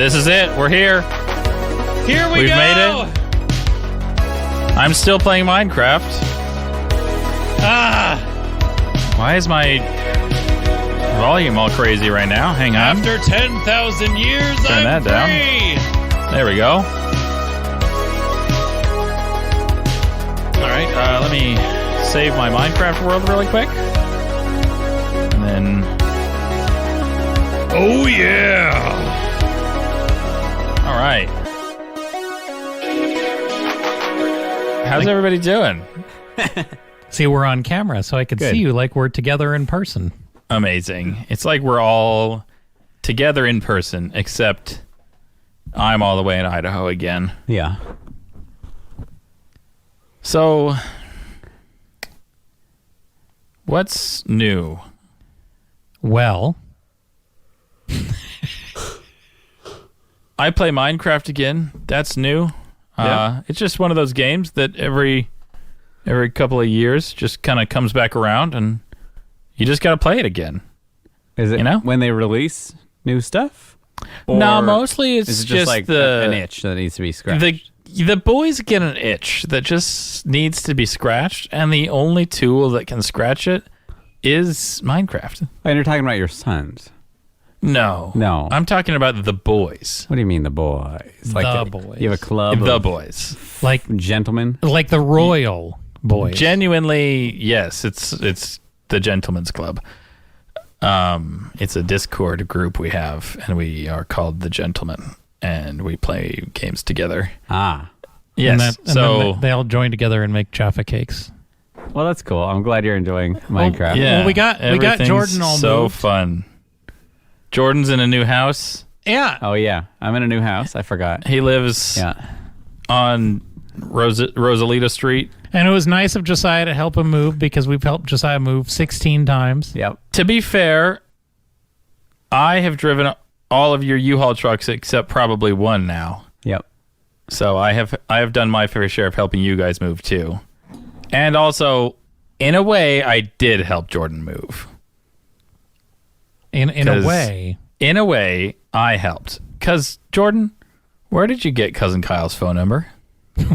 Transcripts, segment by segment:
This is it. We're here. Here we We've go. made it. I'm still playing Minecraft. Why is my volume all crazy right now? Hang on. After 10,000 years, Turn I'm that down. free. There we go. All right, let me save my Minecraft world really quick. And then... Oh, yeah! All right. How's everybody doing? See, we're on camera, so I can Good. see you like we're together in person. Amazing. It's like we're all together in person, except I'm all the way in Idaho again. Yeah. So, what's new? Well, I play Minecraft again. That's new. Yeah. It's just one of those games that every couple of years just kind of comes back around, and you just got to play it again. Is it when they release new stuff? No, Or mostly it's is it just like the an itch that needs to be scratched? the boys get an itch that just needs to be scratched, and the only tool that can scratch it is Minecraft. And you're talking about your sons. No. I'm talking about the boys. What do you mean the boys? The boys. You have a club The of boys. like gentlemen? the royal boys. Genuinely, yes, it's the Gentlemen's Club. It's a Discord group we have, and we are called the Gentlemen, and we play games together. Ah. Yes. And then they all join together and make Jaffa cakes. Well, that's cool. I'm glad you're enjoying Minecraft. Yeah, Well, we got everything's Jordan all so moved. fun. Jordan's in a new house. Yeah. Oh, yeah. I'm in a new house. I forgot. He lives Yeah. on Rosalita Street. And it was nice of Josiah to help him move because we've helped Josiah move 16 times. Yep. To be fair, I have driven all of your U-Haul trucks except probably one now. Yep. So I have done my fair share of helping you guys move too. And also, in a way, I did help Jordan move. In a way. In a way, I helped. Because, Jordan, where did you get Cousin Kyle's phone number?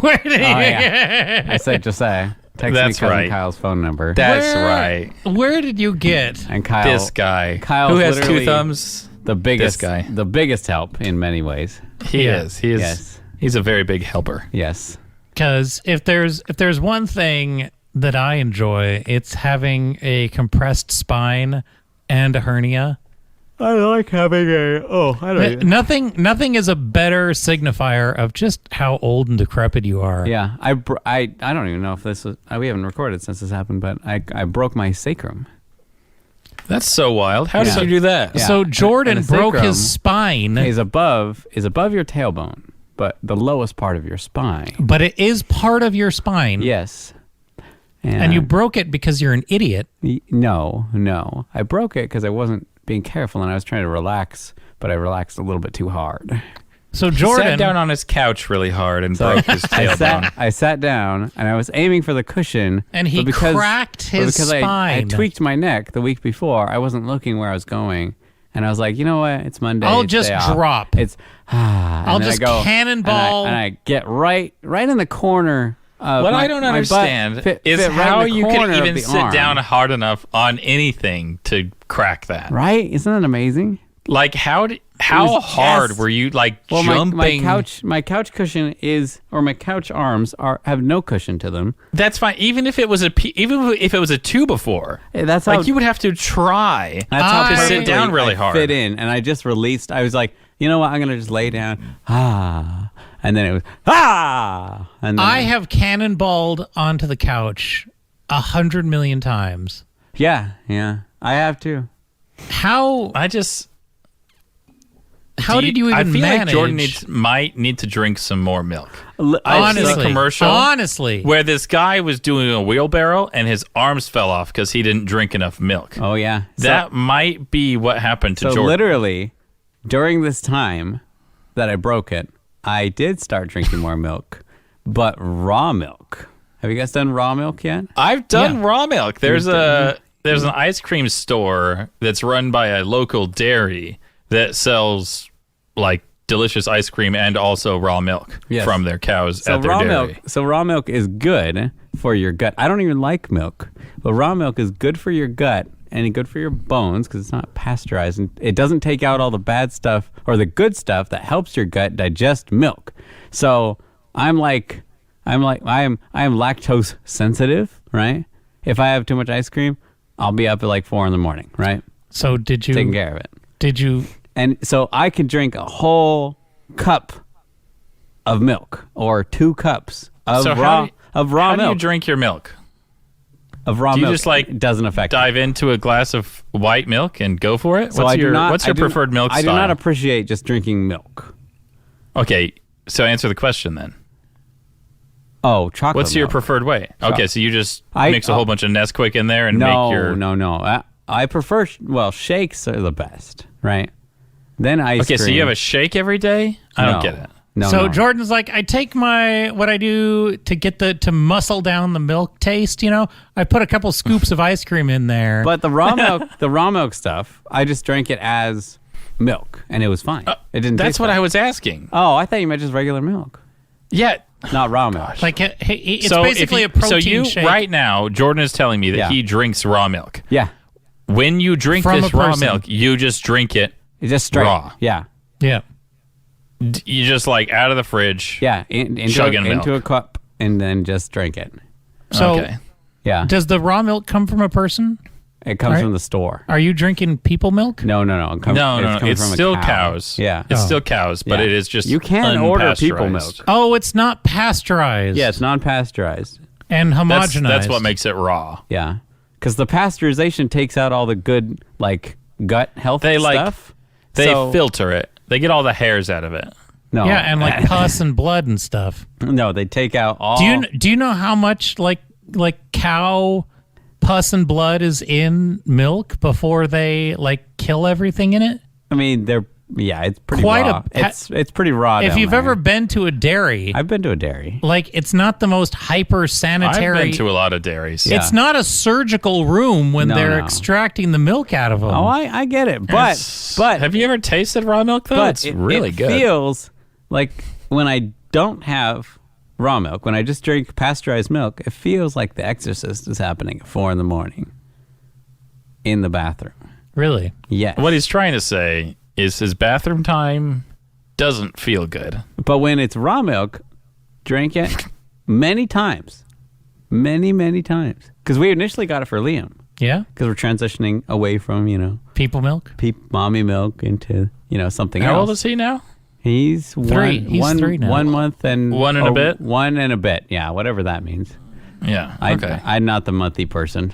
Where did he? Oh, yeah. I said Josiah. Text me That's cousin right. Kyle's phone number. That's right. Where did you get? And Kyle, This guy. Kyle's who has literally two thumbs. the biggest this guy. the biggest help in many ways. He Yeah. is. He is. Yes. He's a very big helper. Yes. Because if there's one thing that I enjoy, it's having a compressed spine and a hernia. I like having Nothing is a better signifier of just how old and decrepit you are. Yeah, I don't even know if this was. We haven't recorded since this happened, but I broke my sacrum. That's so wild. How Yeah. did you do that? Yeah. So Jordan And the broke sacrum his spine, Is above your tailbone, but the lowest part of your spine. but it is part of your spine. Yes. And you broke it because you're an idiot. No. I broke it because I wasn't being careful and I was trying to relax, but I relaxed a little bit too hard. So He Jordan, sat down on his couch really hard and broke his tailbone. I sat down and I was aiming for the cushion. and he but cracked his because I spine. tweaked my neck the week before, I wasn't looking where I was going. And I was like, you know what? It's Monday. I'll it's just day off. drop. It's and I'll then I just go, cannonball. And I get right in the corner. Of What my, I don't my butt understand fit is right in how the you corner can of even the sit arm. down hard enough on anything to crack that. Right? Isn't that amazing? Like how was- hard yes. were you like Well, jumping? my couch cushion my couch arms have no cushion to them. That's fine. Even if it was a 2 before, That's how like you would have to try. That's how I- to sit perfectly down really I hard. fit in, and I just released. I was like, you know what? I'm gonna just lay down. And then it was and then I have cannonballed onto the couch 100 million times. yeah, I have too. How I just. did you even I feel manage? like Jordan might need to drink some more milk. L- I've seen honestly, a commercial honestly, where this guy was doing a wheelbarrow and his arms fell off because he didn't drink enough milk. Oh yeah, That might be what happened to so Jordan. literally during this time that I broke it, I did start drinking more milk, but raw milk. Have you guys done raw milk yet? I've done Yeah. raw milk. There's an ice cream store that's run by a local dairy that sells like delicious ice cream and also raw milk Yes. from their cows So at their raw dairy. milk. So raw milk is good for your gut. I don't even like milk, but raw milk is good for your gut and good for your bones because it's not pasteurized and it doesn't take out all the bad stuff or the good stuff that helps your gut digest milk. So I am lactose sensitive, right? If I have too much ice cream, I'll be up at like 4 a.m, right? So Taking care of it. did you And so I can drink a whole cup of milk or 2 cups of So raw how milk. do you drink your milk? Of raw Do you milk. just, like, It doesn't affect me. Dive into a glass of white milk and go for it? So What's I do your not- what's I your do- preferred milk I style? do not appreciate just drinking milk. Okay, so answer the question then. Oh, chocolate What's your milk. preferred way? Okay, so you just I- mix a whole bunch of Nesquik in there and No, make your no. I prefer, shakes are the best, right? Then ice Okay, cream. so you have a shake every day? I don't get it. No, so no. Jordan's like, I take what I do to get to muscle down the milk taste, I put a couple scoops of ice cream in there. But the raw milk stuff, I just drank it as milk, and it was fine. It didn't. That's taste what bad. I was asking. Oh, I thought you meant just regular milk, Yeah. not raw milk. like it's So if basically you- a protein So you shake. right now, Jordan is telling me that Yeah. he drinks raw milk. Yeah, When you drink From this a raw person. milk, you just drink it. it's just straight Raw. Yeah, Yeah. You just like out of the fridge. yeah, into Chugging into a milk. cup, and then just drink it. So Okay. Yeah, does the raw milk come from a person? it comes right. from the store. Are you drinking people milk? No. It No, coming it's from a still cow. cows. Yeah, It's Oh. still cows, but Yeah. it is just You can order people unpasteurized. milk. Oh, it's not pasteurized. Yeah, it's non-pasteurized. And That's, homogenized. that's what makes it raw. Yeah, because the pasteurization takes out all the good like gut health They like stuff. they So- filter it. They get all the hairs out of it. No, Yeah, and like pus and blood and stuff. no, they take out all. Do you know how much like cow pus and blood is in milk before they like kill everything in it? I mean, it's pretty Quite a raw. pa- It's pretty raw. If down you've there. ever been to a dairy, I've been to a dairy. like it's not the most hyper I've sanitary. been to a lot of dairies. Yeah. It's not a surgical room when No, they're no. extracting the milk out of them. Oh, I get it, but Have you ever tasted raw milk though? but It's really it good. feels like when I don't have raw milk, when I just drink pasteurized milk, it feels like The Exorcist is happening at 4 a.m. in the bathroom. Really? Yes. What he's trying to say is his bathroom time doesn't feel good. But when it's raw milk, drink it many times. Many times. Because we initially got it for Liam. Yeah? Because we're transitioning away from, People milk? mommy milk into, something How else. old is he now? He's Three. He's one, three now. 1 month and... One and a bit? 1 and a bit. Yeah, whatever that means. Yeah. I, Okay. I'm not the monthly person.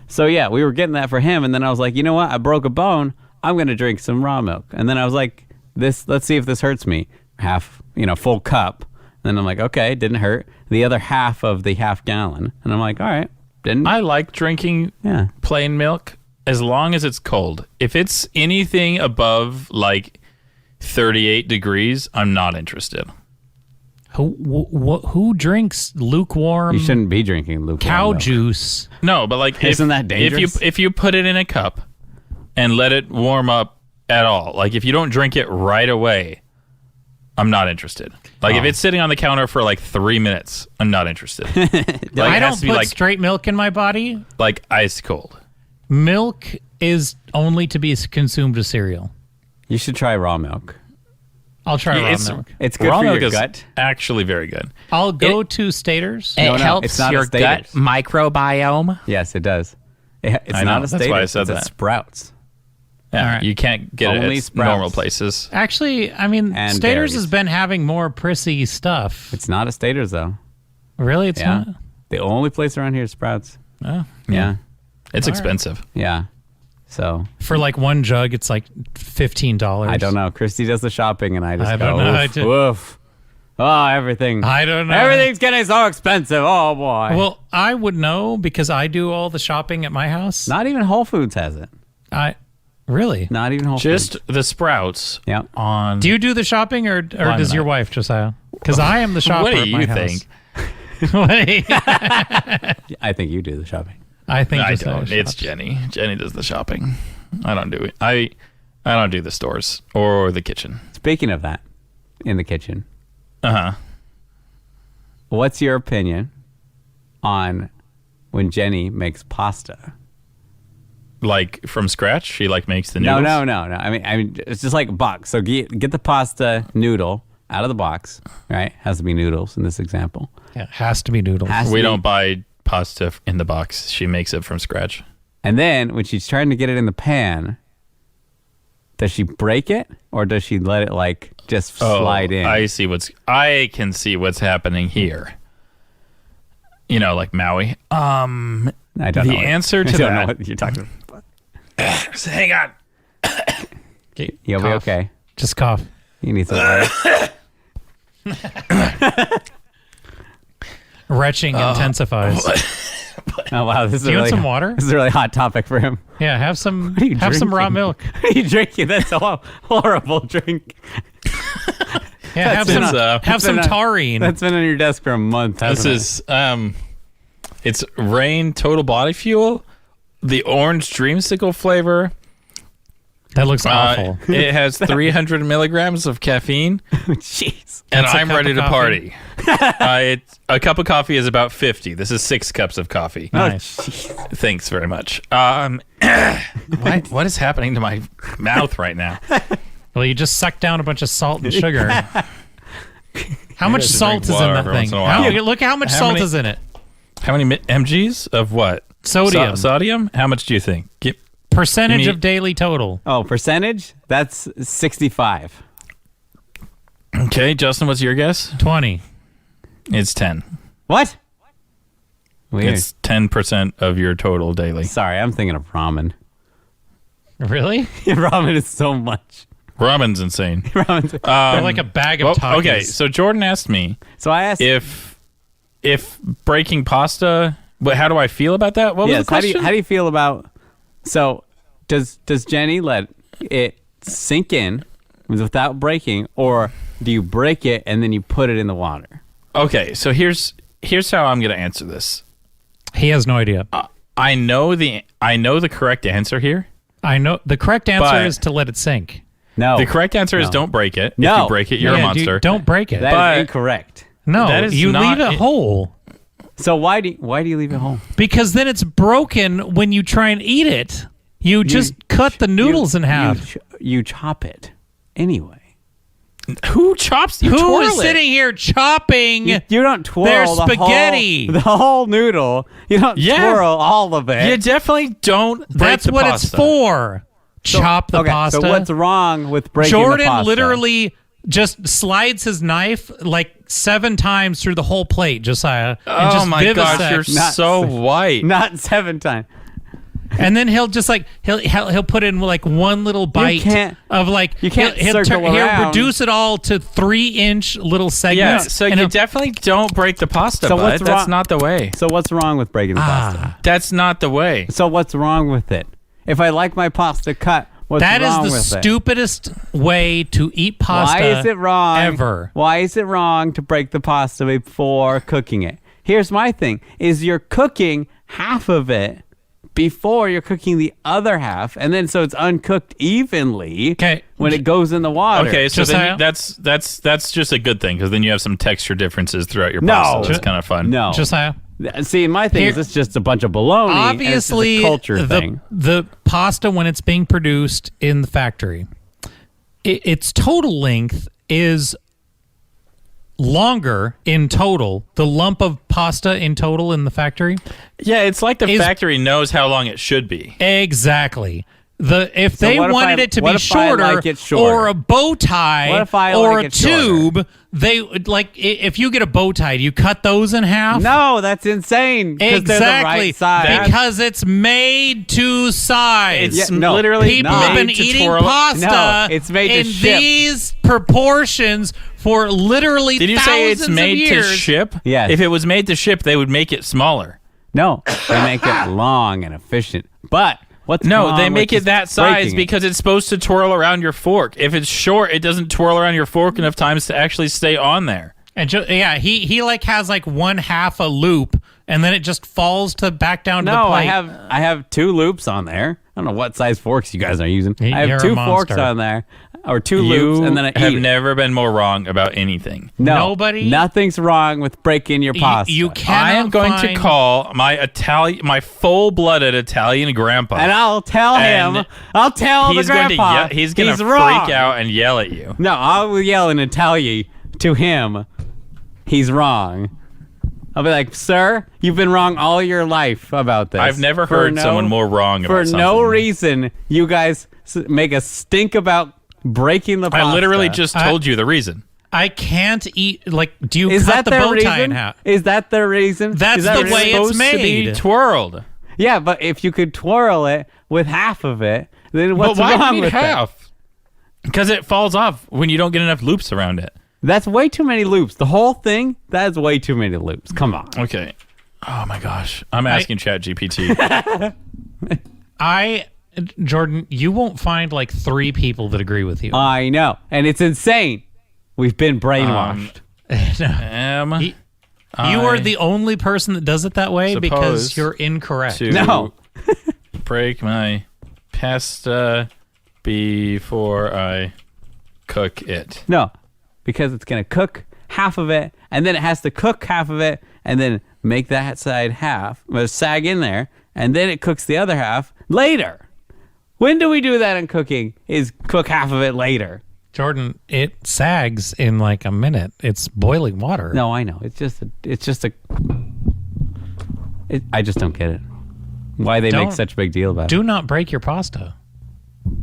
So, yeah, we were getting that for him. And then I was like, you know what? I broke a bone. I'm going to drink some raw milk. And then I was like, let's see if this hurts me. Full cup. And then I'm like, okay, it didn't hurt. The other half of the half gallon. And I'm like, all right, didn't. I like drinking Yeah. plain milk as long as it's cold. If it's anything above like 38 degrees, I'm not interested. Who drinks lukewarm You shouldn't be drinking lukewarm cow milk. juice? No, but like Isn't that dangerous? If you put it in a cup and let it warm up at all, like if you don't drink it right away, I'm not interested. Like if it's sitting on the counter for like 3 minutes, I'm not interested. Like, I it has don't to be put like straight milk in my body. like ice cold. Milk is only to be consumed with cereal. You should try raw milk. I'll try raw It's milk. It's good raw for milk your is gut. actually very good. I'll go to Staters. No, It no, helps it's not a your gut Staters. microbiome. Yes, it does. It's I not know. a That's why I Staters, said it's a that. Sprouts. Yeah, All right. you can't get it Only at Sprouts. normal places. Actually, I mean, And Staters berries. has been having more prissy stuff. It's not a Staters, though. Really? It's Yeah. not? The only place around here is Sprouts. Oh. Yeah. It's All right. expensive. Yeah. So, For like one jug, it's like $15. I don't know. Christy does the shopping, and I just I go, don't know. I oof, ju- woof. Oh, everything. I don't know. Everything's getting so expensive. Oh, boy. Well, I would know because I do all the shopping at my house. Not even Whole Foods has it. Really? Not even Whole Just Foods. the Sprouts Yeah. on. Do you do the shopping or does your Laminate. wife, Josiah? Because I am the shopper What do at you my think? house. What do you- I think you do the shopping. I think I Josiah don't. It's shops. Jenny. Jenny does the shopping. I don't do it. I don't do the stores or the kitchen. Speaking of that, in the kitchen, Uh-huh. what's your opinion on when Jenny makes pasta? Like from scratch? She like makes the noodles? No. I mean, it's just like a box. So get the pasta noodle out of the box, right? Has to be noodles in this example. Yeah, it has to be noodles. We don't buy pasta in the box. She makes it from scratch. And then when she's trying to get it in the pan, does she break it or does she let it like just slide in? I can see what's happening here. You know, like Maui. I don't know. The answer to I don't know that. what you're talking about. Hang on. You'll be Cough. okay. Just cough. You need some water. Retching intensifies. Oh wow, this is Do you want really some water? This is a really hot topic for him. Yeah, have some are you raw drinking? milk. What are you drinking? That's a horrible drink. Yeah, have That's some been on- taurine. That's been on your desk for a month. This hasn't it? is it's Rain Total Body Fuel, the orange dreamsicle flavor. That looks awful. It has 300 milligrams of caffeine, Jeez. and That's a I'm cup ready of to coffee? party. A cup of coffee is about 50. This is 6 cups of coffee. Nice. Thanks very much. What is happening to my mouth right now? Well, you just suck down a bunch of salt and sugar. How much to salt drink is in water that every once thing? in a while. Look how much How salt many- is in it. How many mgs of what? Sodium. Sodium? How much do you think? Percentage Give me- of daily total. Oh, percentage? That's 65. Okay, Justin, what's your guess? 20. It's 10. What? Weird. It's 10% of your total daily. Sorry, I'm thinking of ramen. Really? Ramen is so much. Ramen's insane. Ramen's, They're like a bag of Well, Takis. okay, so Jordan asked me so I asked, if breaking pasta, but how do I feel about that? What was yes, the question? how do you feel about? So, does Jenny let it sink in without breaking, or do you break it and then you put it in the water? Okay, so here's how I'm going to answer this. He has no idea. I know the correct answer here. I know the correct answer But- is to let it sink. No, The correct answer is No. don't break it. If No. you break it, you're a Yeah, monster. dude, don't break it. that but- is incorrect. No, that is you not- leave it whole So why do you leave it whole? because then it's broken when you try and eat it. You just cut the noodles in half. You chop it anyway. Who chops? You Who twirl is it. sitting here chopping? You don't twirl There's the spaghetti. the whole noodle. You don't Yeah. twirl all of it. You definitely don't break That's the what pasta. it's for. Chop the okay, pasta. So what's wrong with breaking the Jordan pasta? literally just slides his knife like 7 times through the whole plate, Josiah. And Oh just my gosh, vivisects. you're Not- so white. Not 7 times. And then he'll just like he'll put in like one little bite can't- of like you can't he'll circle he'll around. reduce it all to 3-inch little Yeah, segments. so and you he'll- definitely don't break the pasta, So bud. what's That's wrong- not the way. So what's wrong with breaking the pasta? That's not the way. So what's wrong with it? If I like my pasta cut, what's that wrong is the with it? stupidest way to eat pasta. Why is it wrong? Ever? Why is it wrong to break the pasta before cooking it? Here's my thing: is you're cooking half of it before you're cooking the other half, and then so it's uncooked evenly. Okay. When it goes in the water. Okay, so Josiah? then that's just a good thing because then you have some texture differences throughout your No. pasta. That's kind of fun. No. Josiah. See, my thing is Here- it's just a bunch of baloney. Obviously, and it's just a culture thing. the pasta when it's being produced in the factory, its total length is longer in total. The lump of pasta in total in the factory, Yeah, it's like the Is- factory knows how long it should be. exactly. If So they what if wanted I- it to what be if I shorter, like it shorter? or a bow tie What if I or like a it shorter? tube, they like if you get a bow tie, do you cut those in half? No, that's insane. 'cause Exactly, they're the right size. because it's made to size. It's Yeah, no. literally People not. have been made to eating twirl. pasta No, it's made to in ship. these proportions for literally Did you thousands say it's made of to years. ship? Yes. If it was made to ship, they would make it smaller. No, they make it long and efficient. But what's No, wrong they with make it just that size breaking it? because it's supposed to twirl around your fork. If it's short, it doesn't twirl around your fork enough times to actually stay on there. And he like has like one half a loop, and then it just falls back down to the No, plate. I have 2 loops on there. I don't know what size forks you guys are using. I You're have a 2 forks monster. on there, or 2 loops, and then I have eat it. never been more wrong about anything. No, Nobody- nothing's wrong with breaking your pasta. You cannot I am going to find- call my full-blooded Italian grandpa. and I'll tell And him. I'll tell the he's going to grandpa. he's going to wrong. freak out and yell at you. No, I'll yell in Italian to him. He's wrong. I'll be like, sir, you've been wrong all your life about this. I've never For heard someone more wrong for about something. no reason. You guys make a stink about breaking the pasta. I literally just told you the reason. I can't eat. Like, do you Is cut that the their bow tie in reason? half? Is that the reason? That's Is that the really- way it's supposed to be made. twirled. Yeah, but if you could twirl it with half of it, then what's but why do wrong you need with that? half? Because it falls off when you don't get enough loops around it. That's way too many loops. The whole thing, that's way too many loops. Come on. Okay. Oh my gosh. I'm asking ChatGPT. Jordan, you won't find like 3 people that agree with you. I know. And it's insane. We've been brainwashed. Am You are the only person that does it that way because supposed you're incorrect. to No. break my pasta before I cook it. No. Because it's going to cook half of it, and then it has to cook half of it, and then make that side half, sag in there, and then it cooks the other half later. When do we do that in cooking? Is cook half of it later. Jordan, it sags in like a minute. It's boiling water. No, I know. I just don't get it. Why they make Don't- such a big deal about it. Do not break your pasta.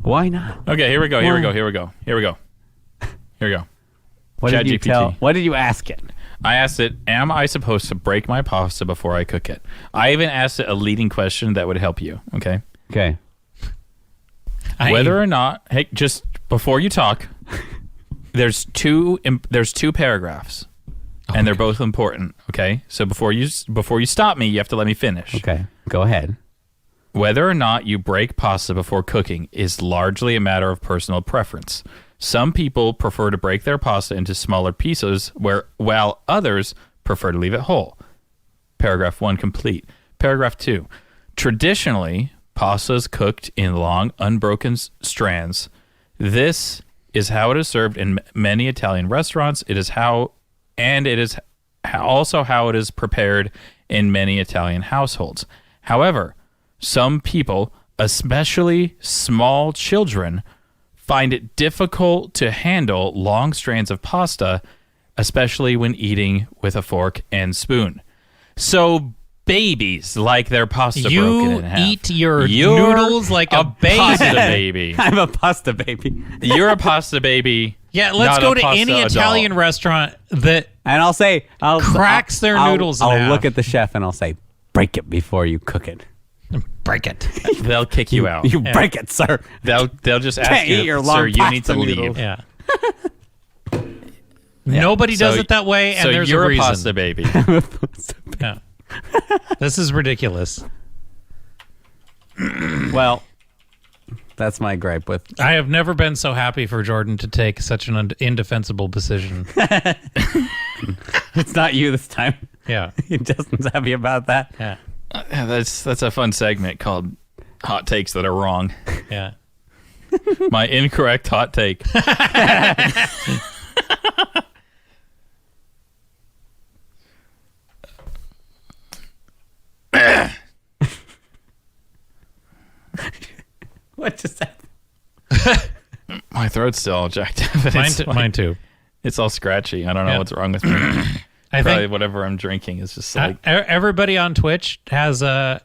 Why not? Okay, here we go. Here we go. Here we go. Here we go. Here we go. What did you ChatGPT. tell? What did you ask it? I asked it, am I supposed to break my pasta before I cook it? I even asked it a leading question that would help you, okay? Okay. Whether or not, hey, just before you talk, there's two paragraphs, and they're both important, okay? So before you stop me, you have to let me finish. Okay. Go ahead. Whether or not you break pasta before cooking is largely a matter of personal preference. Some people prefer to break their pasta into smaller pieces, while others prefer to leave it whole. Paragraph 1 complete. Paragraph 2. Traditionally, pasta is cooked in long, unbroken strands. This is how it is served in many Italian restaurants. It is also how it is prepared in many Italian households. However, some people, especially small children, find it difficult to handle long strands of pasta, especially when eating with a fork and spoon. So babies like their pasta broken in half. You eat your You're noodles like a baby. pasta baby. I'm a pasta baby. You're a pasta baby. Yeah, let's not go a to pasta any adult. Italian restaurant that And I'll say, cracks their noodles in I'll half. look at the chef and I'll say, break it before you cook it. break it. They'll kick you out. You break it, sir. They'll just ask Can't you, eat your long sir, you need to pasta leave. noodles. Yeah. Nobody does So- it that way, and So there's you're a a reason. pasta baby. Yeah. This is ridiculous. Well, that's my gripe with. I have never been so happy for Jordan to take such an indefensible decision. It's not you this time. Yeah. Justin's happy about that. Yeah. Yeah, that's a fun segment called Hot Takes That Are Wrong. Yeah. My incorrect hot take. What just happened? My throat's still all jacked up. Mine too. It's all scratchy. I don't know Yeah. what's wrong with me. I Probably think whatever I'm drinking is just like everybody on Twitch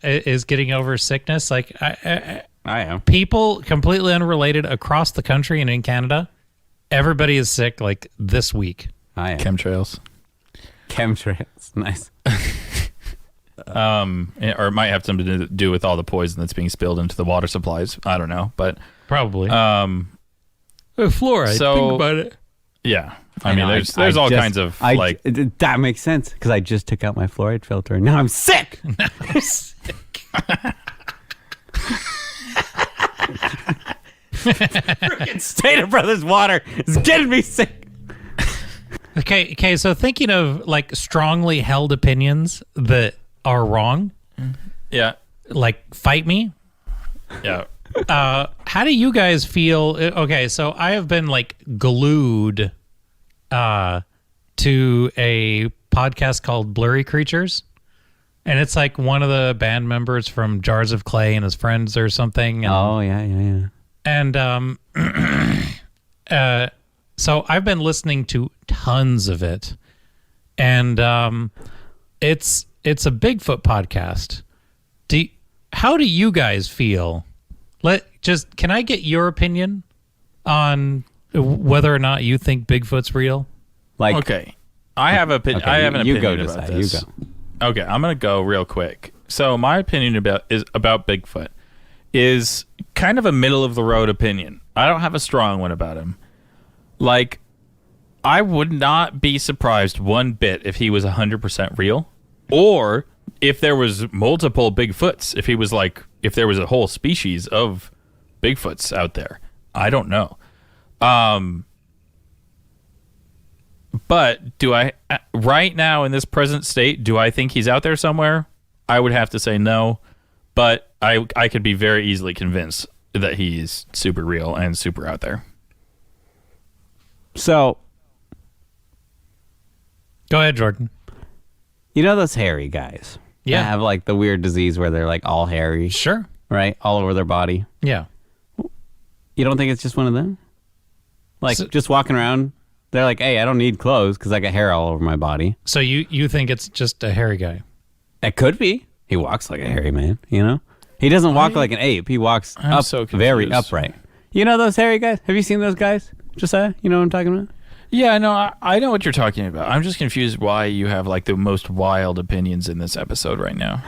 is getting over sickness. Like I am. people completely unrelated across the country and in Canada, everybody is sick like this week. I am. chemtrails. Chemtrails. Nice. Or it might have something to do with all the poison that's being spilled into the water supplies. I don't know, but Probably. Fluoride. so- think about it. yeah. I mean, know, there's all just- kinds of like. that makes sense because I just took out my fluoride filter and now I'm sick. Freaking Stater Brothers water is getting me sick. Okay. So thinking of like strongly held opinions that are wrong. Yeah. Like, fight me. Yeah. How do you guys feel? Okay, so I have been like glued to a podcast called Blurry Creatures. And it's like one of the band members from Jars of Clay and his friends or something. And, Oh, yeah. And so I've been listening to tons of it. And it's a Bigfoot podcast. How do you guys feel? Can I get your opinion on whether or not you think Bigfoot's real? Like, Okay. I have an you opinion go about decide. this. You go. Okay, I'm going to go real quick. So my opinion about Bigfoot is kind of a middle of the road opinion. I don't have a strong one about him. Like, I would not be surprised one bit if he was 100% real, or if there was multiple Bigfoots, if there was a whole species of Bigfoots out there. I don't know. But do I, right now in this present state, do I think he's out there somewhere? I would have to say no, but I could be very easily convinced that he's super real and super out there. So, Go ahead, Jordan. you know those hairy guys? Yeah. That have like the weird disease where they're like all hairy, Sure. right? All over their body. Yeah. You don't think it's just one of them? Like, So- just walking around, they're like, hey, I don't need clothes because I got hair all over my body. So you think it's just a hairy guy? It could be. He walks like a hairy man, you know? He doesn't walk like an ape. He walks I'm up so very confused. upright. You know those hairy guys? Have you seen those guys? Josiah, you know what I'm talking about? Yeah, no, I know what you're talking about. I'm just confused why you have like the most wild opinions in this episode right now.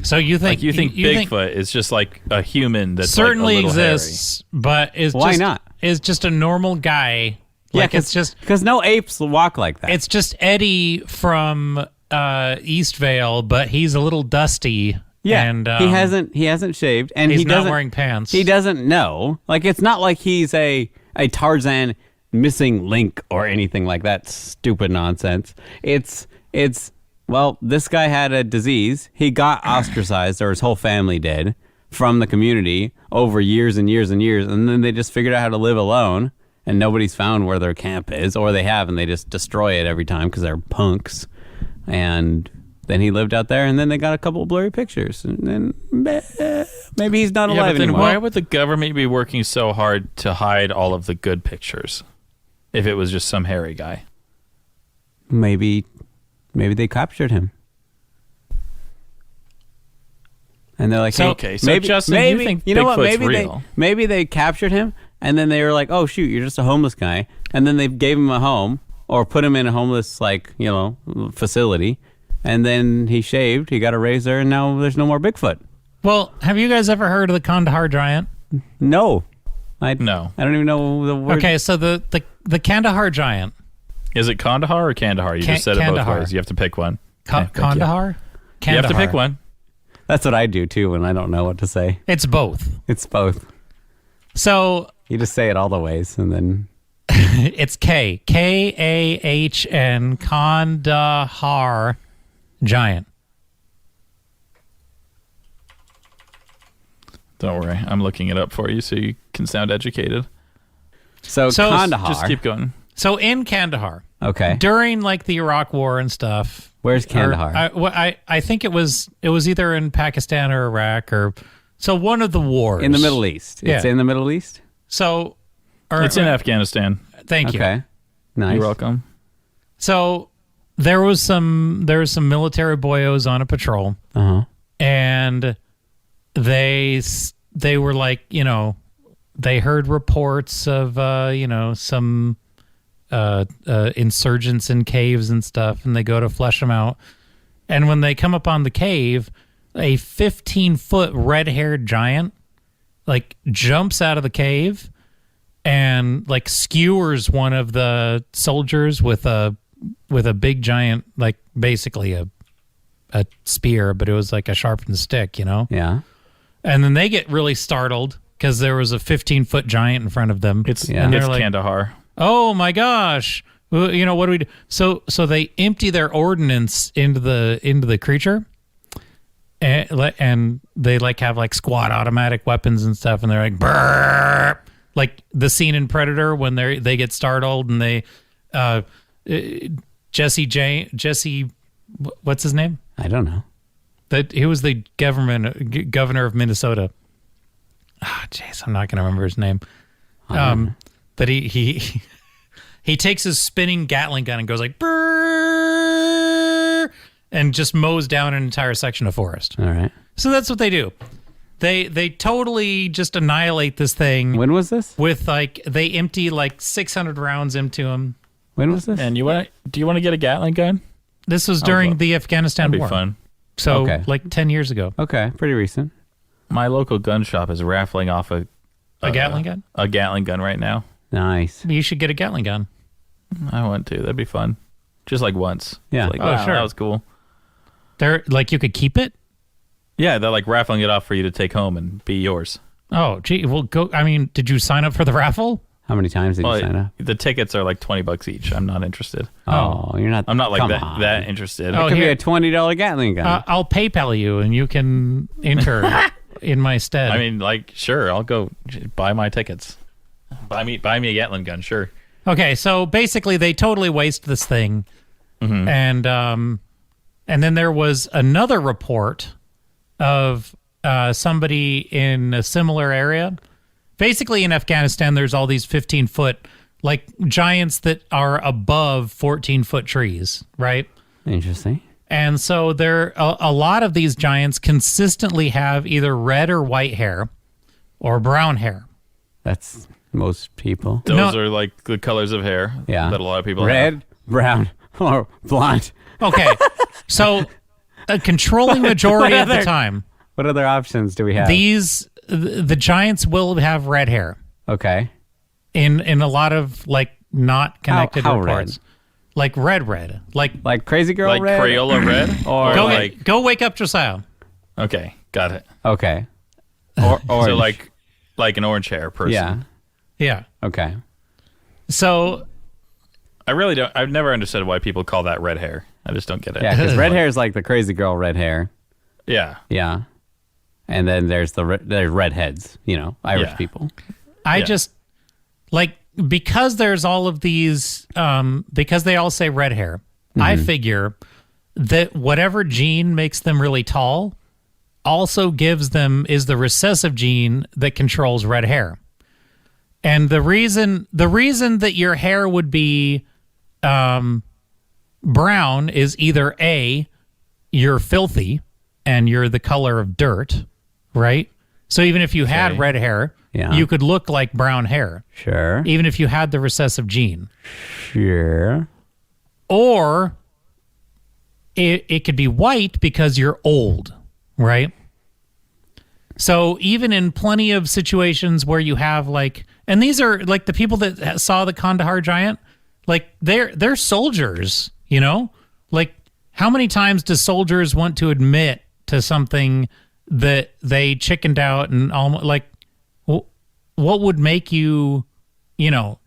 So you think Like you think Bigfoot is just like a human that's certainly like a little exists, but is Why just, not? is just a normal guy. Like it's just because no apes walk like that. it's just Eddie from Eastvale, but he's a little dusty. Yeah, and he hasn't shaved, and he's he not doesn't wearing pants. He doesn't know. Like, it's not like he's a Tarzan missing link or anything like that stupid nonsense. It's well, this guy had a disease. He got ostracized, or his whole family did, from the community over years and years and years, and then they just figured out how to live alone, and nobody's found where their camp is, or they have, and they just destroy it every time because they're punks. And then he lived out there, and then they got a couple of blurry pictures, and then maybe he's not Yeah, alive but then anymore. why would the government be working so hard to hide all of the good pictures if it was just some hairy guy? Maybe they captured him. And they're like, So, hey, okay, so Justin, you think know what? Bigfoot's Maybe real? maybe they captured him, and then they were like, oh shoot, you're just a homeless guy, and then they gave him a home or put him in a homeless facility, and then he shaved, he got a razor, and now there's no more Bigfoot. Well, have you guys ever heard of the Kandahar giant? No, No. I don't even know the word. Okay, so the Kandahar giant. Is it Kandahar or Kandahar? You just said it both Kandahar. ways. You have to pick one. Okay, thank you. Kandahar? You have to pick Kandahar. one. That's what I do too when I don't know what to say. It's both. It's both. So You just say it all the ways, and then it's Kahn, Kandahar giant. Don't worry. I'm looking it up for you so you can sound educated. so Kandahar. Just keep going. So in Kandahar, Okay. during like the Iraq War and stuff. Where's Kandahar? I think it was either in Pakistan or Iraq or so one of the wars In the Middle East. It's Yeah. in the Middle East? So It's in Afghanistan. Thank you. Okay. Nice. You're welcome. So there was some military boyos on a patrol, Uh-huh. and they were like, they heard reports of some insurgents in caves and stuff, and they go to flush them out. And when they come upon the cave, a 15-foot red-haired giant like jumps out of the cave and like skewers one of the soldiers with a big giant, like basically a spear, but it was like a sharpened stick, Yeah. And then they get really startled because there was a 15-foot giant in front of them. It's and they're it's like, Kandahar. "Oh my gosh, Well, what do we do? So they empty their ordnance into the creature, and they have squad automatic weapons and stuff, and they're like brrr, like the scene in Predator when they get startled and they Jesse, what's his name? I don't know. He was the governor of Minnesota. Ah, jeez, I'm not going to remember his name. But he takes his spinning Gatling gun and goes like brrr, and just mows down an entire section of forest. All right. So that's what they do. They totally just annihilate this thing. When was this? With they empty 600 rounds into him. When was this? And do you want to get a Gatling gun? This was during the Afghanistan That'd war. be fun. So Okay. 10 years ago. Okay, pretty recent. My local gun shop is raffling off a Gatling gun? A Gatling gun right now. Nice. You should get a Gatling gun. I want to. That'd be fun. Just once. Yeah. It's Oh, sure. That was cool. They're you could keep it? Yeah, they're raffling it off for you to take home and be yours. Oh, gee. Well, go. I mean, did you sign up for the raffle? How many times did you sign up? The tickets are $20 each. I'm not interested. Oh, you're not. I'm not come that on. that interested. Oh, It could here. be a $20 Gatling gun. I'll PayPal you, and you can enter in my stead. I mean, sure, I'll go buy my tickets. Buy me a Gatling gun, sure. okay. So basically, they totally waste this thing, Mm-hmm. and then there was another report of somebody in a similar area. Basically, in Afghanistan, there's all these 15-foot giants that are above 14-foot trees, right? Interesting. And so a lot of these giants consistently have either red or white hair or brown hair. That's most people. Those No. are the colors of hair Yeah. that a lot of people have. Red, brown, or blonde. Okay. So a controlling majority of the other- time, What other options do we have? the giants will have red hair Okay. in a lot of not connected how reports. Red. Like Crazy Girl Like red? Crayola red? Or Go wake up Josiah. Okay, got it. Okay. Or So orange. like an orange hair person. Yeah. Yeah. Okay. So I really don't. I've never understood why people call that red hair. I just don't get it. Yeah, because red hair is like the Crazy Girl red hair. Yeah. Yeah. And then there's there's redheads, Irish Yeah. people. I Yeah. just because there's all of these because they all say red hair. I figure that whatever gene makes them really tall also gives them is the recessive gene that controls red hair. And the reason that your hair would be brown is either A, you're filthy and you're the color of dirt, right? So even if you had Okay. red hair, Yeah. you could look like brown hair, Sure. even if you had the recessive gene. Sure. Or it could be white because you're old, right? So even in plenty of situations where you have and these are the people that saw the Kandahar giant, they're soldiers, how many times do soldiers want to admit to something that they chickened out and almost what would make you,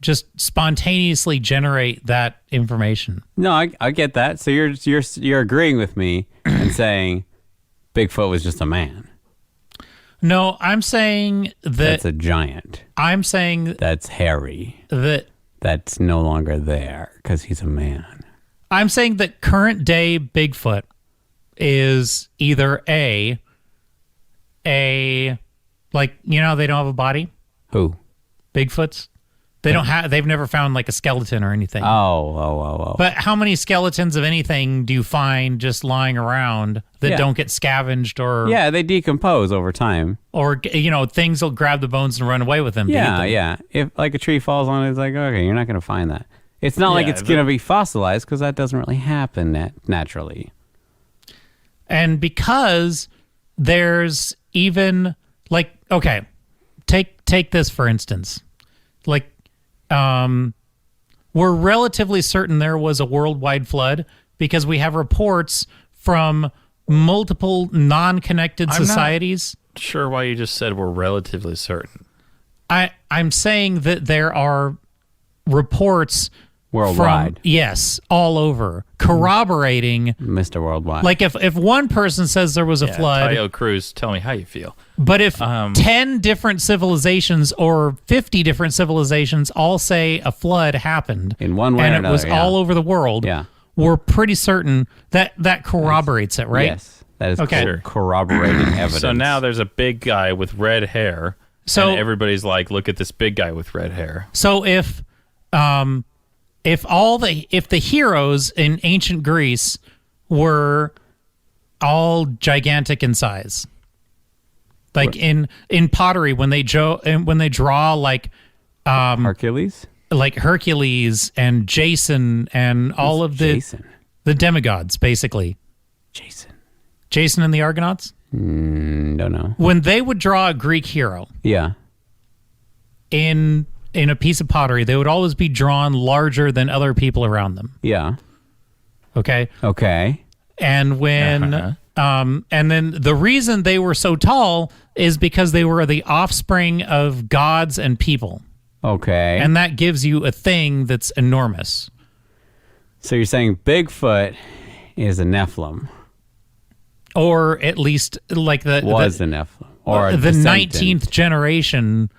just spontaneously generate that information? No, I get that. So you're agreeing with me and saying Bigfoot was just a man. No, I'm saying That's a giant. I'm saying That's hairy. that That's no longer there because he's a man. I'm saying that current day Bigfoot is either a they don't have a body. Who? Bigfoots, they've never found a skeleton or anything. Oh. But how many skeletons of anything do you find just lying around that Yeah. don't get scavenged or Yeah, they decompose over time. or things will grab the bones and run away with them? to eat Yeah, them. yeah. If a tree falls on it, it's okay, you're not going to find that. It's not like Yeah, it's going to be fossilized because that doesn't really happen naturally. And because there's even okay, take this for instance. We're relatively certain there was a worldwide flood because we have reports from multiple non-connected I'm not- societies. Sure why you just said we're relatively certain. I'm saying that there are reports Worldwide. Yes, all over, corroborating. Mr. Worldwide. Like if one person says there was a flood, Tayo Cruz, tell me how you feel. but if 10 different civilizations or 50 different civilizations all say a flood happened In one way and or it another, was all over the world, Yeah. we're pretty certain that corroborates it, right? Yes. That is Okay. Sure. corroborating evidence. So now there's a big guy with red hair. So- and everybody's like, look at this big guy with red hair. So if the heroes in ancient Greece were all gigantic in size, like in pottery when they draw like Hercules? like Hercules and Jason and all of the Jason. the demigods, basically Jason and the Argonauts, Don't know. when they would draw a Greek hero Yeah. in a piece of pottery, they would always be drawn larger than other people around them. Yeah. Okay. Okay. And when and then the reason they were so tall is because they were the offspring of gods and people. Okay. And that gives you a thing that's enormous. So you're saying Bigfoot is a Nephilim. Or at least like Was a Nephilim. Or a the descendant. 19th generation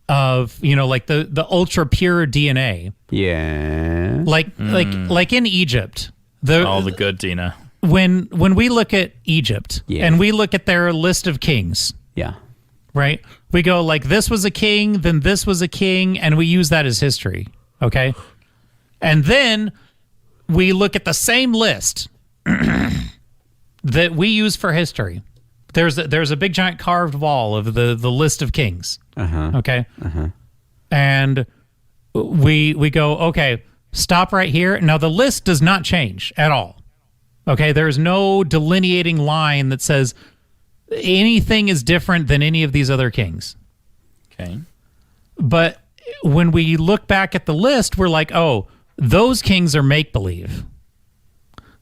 of, like the ultra pure DNA. Yeah. Like in Egypt. All the good, Dina. When we look at Egypt Yeah. and we look at their list of kings, Yeah. right? We go like this was a king, then this was a king, and we use that as history, okay? And then we look at the same list that we use for history. There's a big giant carved wall of the list of kings, okay? And we go, okay, stop right here. Now the list does not change at all. Okay, there's no delineating line that says anything is different than any of these other kings. Okay. But when we look back at the list, we're like, oh, those kings are make-believe.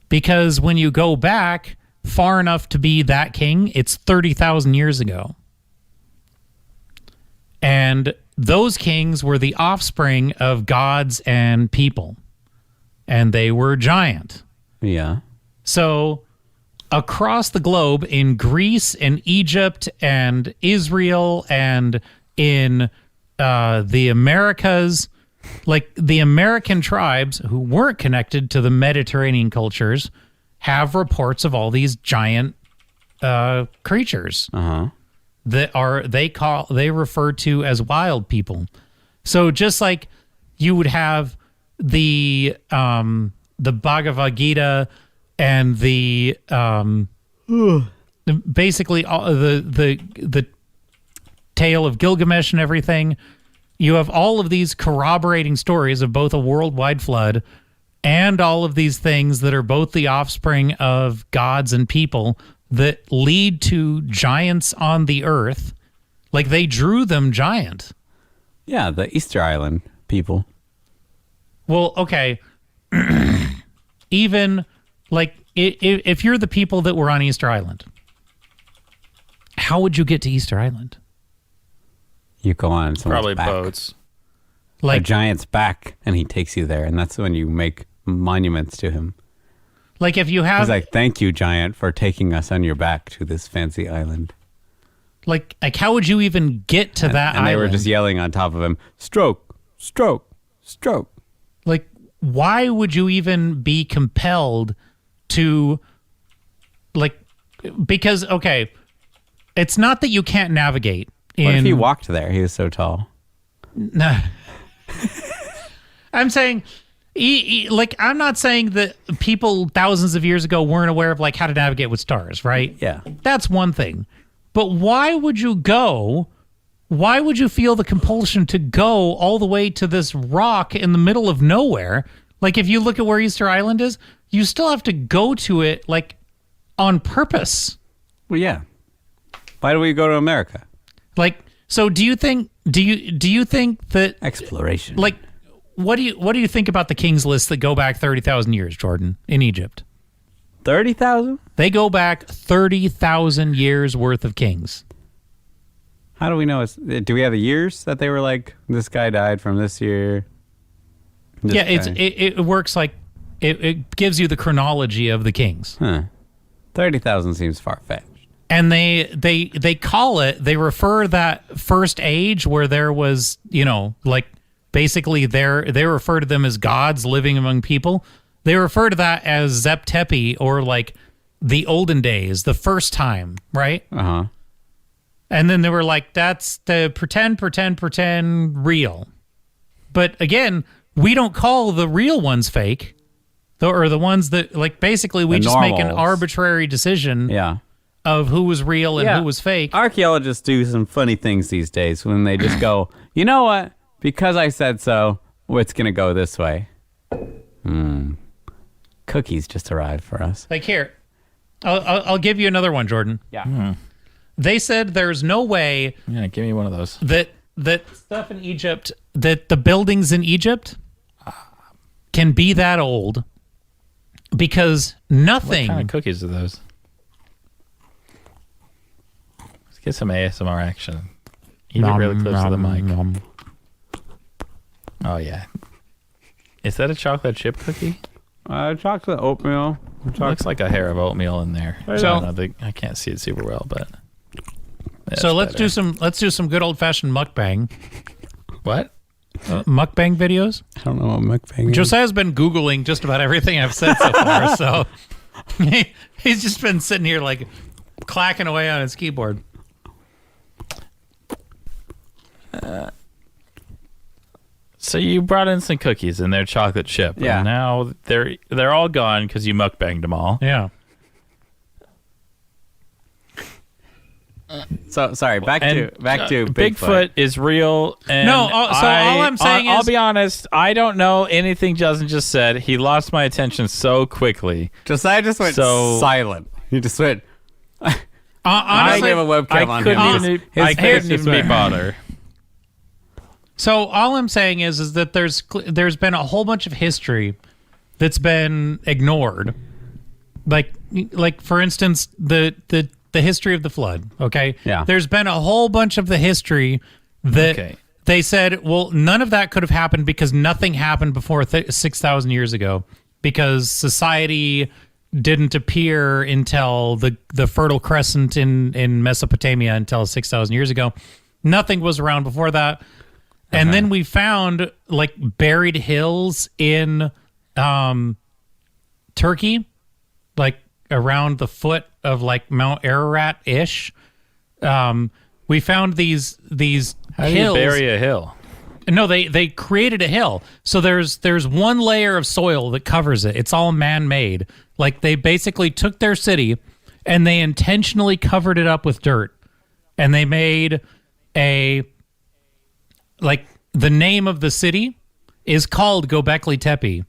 Because when you go back far enough to be that king, it's 30,000 years ago. And those kings were the offspring of gods and people. And they were giant. Yeah. So across the globe, in Greece and Egypt and Israel and in the Americas, like the American tribes who weren't connected to the Mediterranean cultures have reports of all these giant creatures that they refer to as wild people. So just like you would have the Bhagavad Gita and the basically all the tale of Gilgamesh and everything, you have all of these corroborating stories of both a worldwide flood and all of these things that are both the offspring of gods and people that lead to giants on the earth. Like they drew them giant. Yeah, the Easter Island people. Well, okay. Even like if you're the people that were on Easter Island, how would you get to Easter Island? You go on someone's Probably back. boats. A Like giant's back, and he takes you there, and that's when you make monuments to him. Like if you have He's like, "Thank you, giant, for taking us on your back to this fancy island." like how would you even get to that And island? they were just yelling on top of him, "Stroke, stroke, stroke." Like why would you even be compelled to like because okay, it's not that you can't navigate What if in he walked there? He was so tall. No. I'm saying like I'm not saying that people thousands of years ago weren't aware of like how to navigate with stars, right? Yeah. That's one thing. But why would you go? Why would you feel the compulsion to go all the way to this rock in the middle of nowhere? Like if you look at where Easter Island is, you still have to go to it like on purpose. Well, yeah. Why do we go to America? Like so do you think that Exploration. like what do you think about the kings list that go back 30,000 years, Jordan, in Egypt? 30,000? They go back 30,000 years worth of kings. How do we know? Do we have the years that they were like, this guy died from this year? Yeah, it works like it gives you the chronology of the kings. 30,000 seems far-fetched. And they call it, they refer that first age where there was, like basically they refer to them as gods living among people. They refer to that as Zep Tepi, or like the olden days, the first time, right? Uh-huh. And then they were like, that's the pretend real. But again, we don't call the real ones fake, or the ones that, like, basically we just make an arbitrary decision of who was real and who was fake. Archaeologists do some funny things these days when they just go, you know what? Because I said so, it's going to go this way. Cookies just arrived for us. Like, here, I'll give you another one, Jordan. Yeah. They said there's no way Yeah, give me one of those. that stuff in Egypt, that the buildings in Egypt can be that old because nothing. What kind of cookies are those? Let's get some ASMR action. Eat it really close to the mic. Oh, yeah. Is that a chocolate chip cookie? Chocolate oatmeal. Looks like a hair of oatmeal in there. So- I can't see it super well, but. So let's do some good old fashioned mukbang. What? Mukbang videos. I don't know what mukbang is. Josiah's been Googling just about everything I've said so far, so he's just been sitting here like clacking away on his keyboard. So you brought in some cookies and they're chocolate chip. Yeah. And now they're all gone because you mukbanged them all. Yeah. So sorry, back to Bigfoot is real. And No, all I'm saying I'll is- be honest. I don't know anything Justin just said. He lost my attention so quickly. Josiah just went silent. He just went. I Honestly, gave a webcam on him. I couldn't even be bothered. so all I'm saying is that there's been a whole bunch of history that's been ignored, like for instance the history of the flood. Okay, Yeah. There's been a whole bunch of the history that Okay. they said, well, none of that could have happened because nothing happened before 6,000 years ago, because society didn't appear until the Fertile Crescent in Mesopotamia until 6,000 years ago. Nothing was around before that. And then we found like buried hills in Turkey, like around the foot of like Mount Ararat-ish. We found these How do you hills. bury a hill? No, they created a hill. So there's one layer of soil that covers it. It's all man-made. Like they basically took their city and they intentionally covered it up with dirt. And they made the name of the city is called Gobekli Tepe.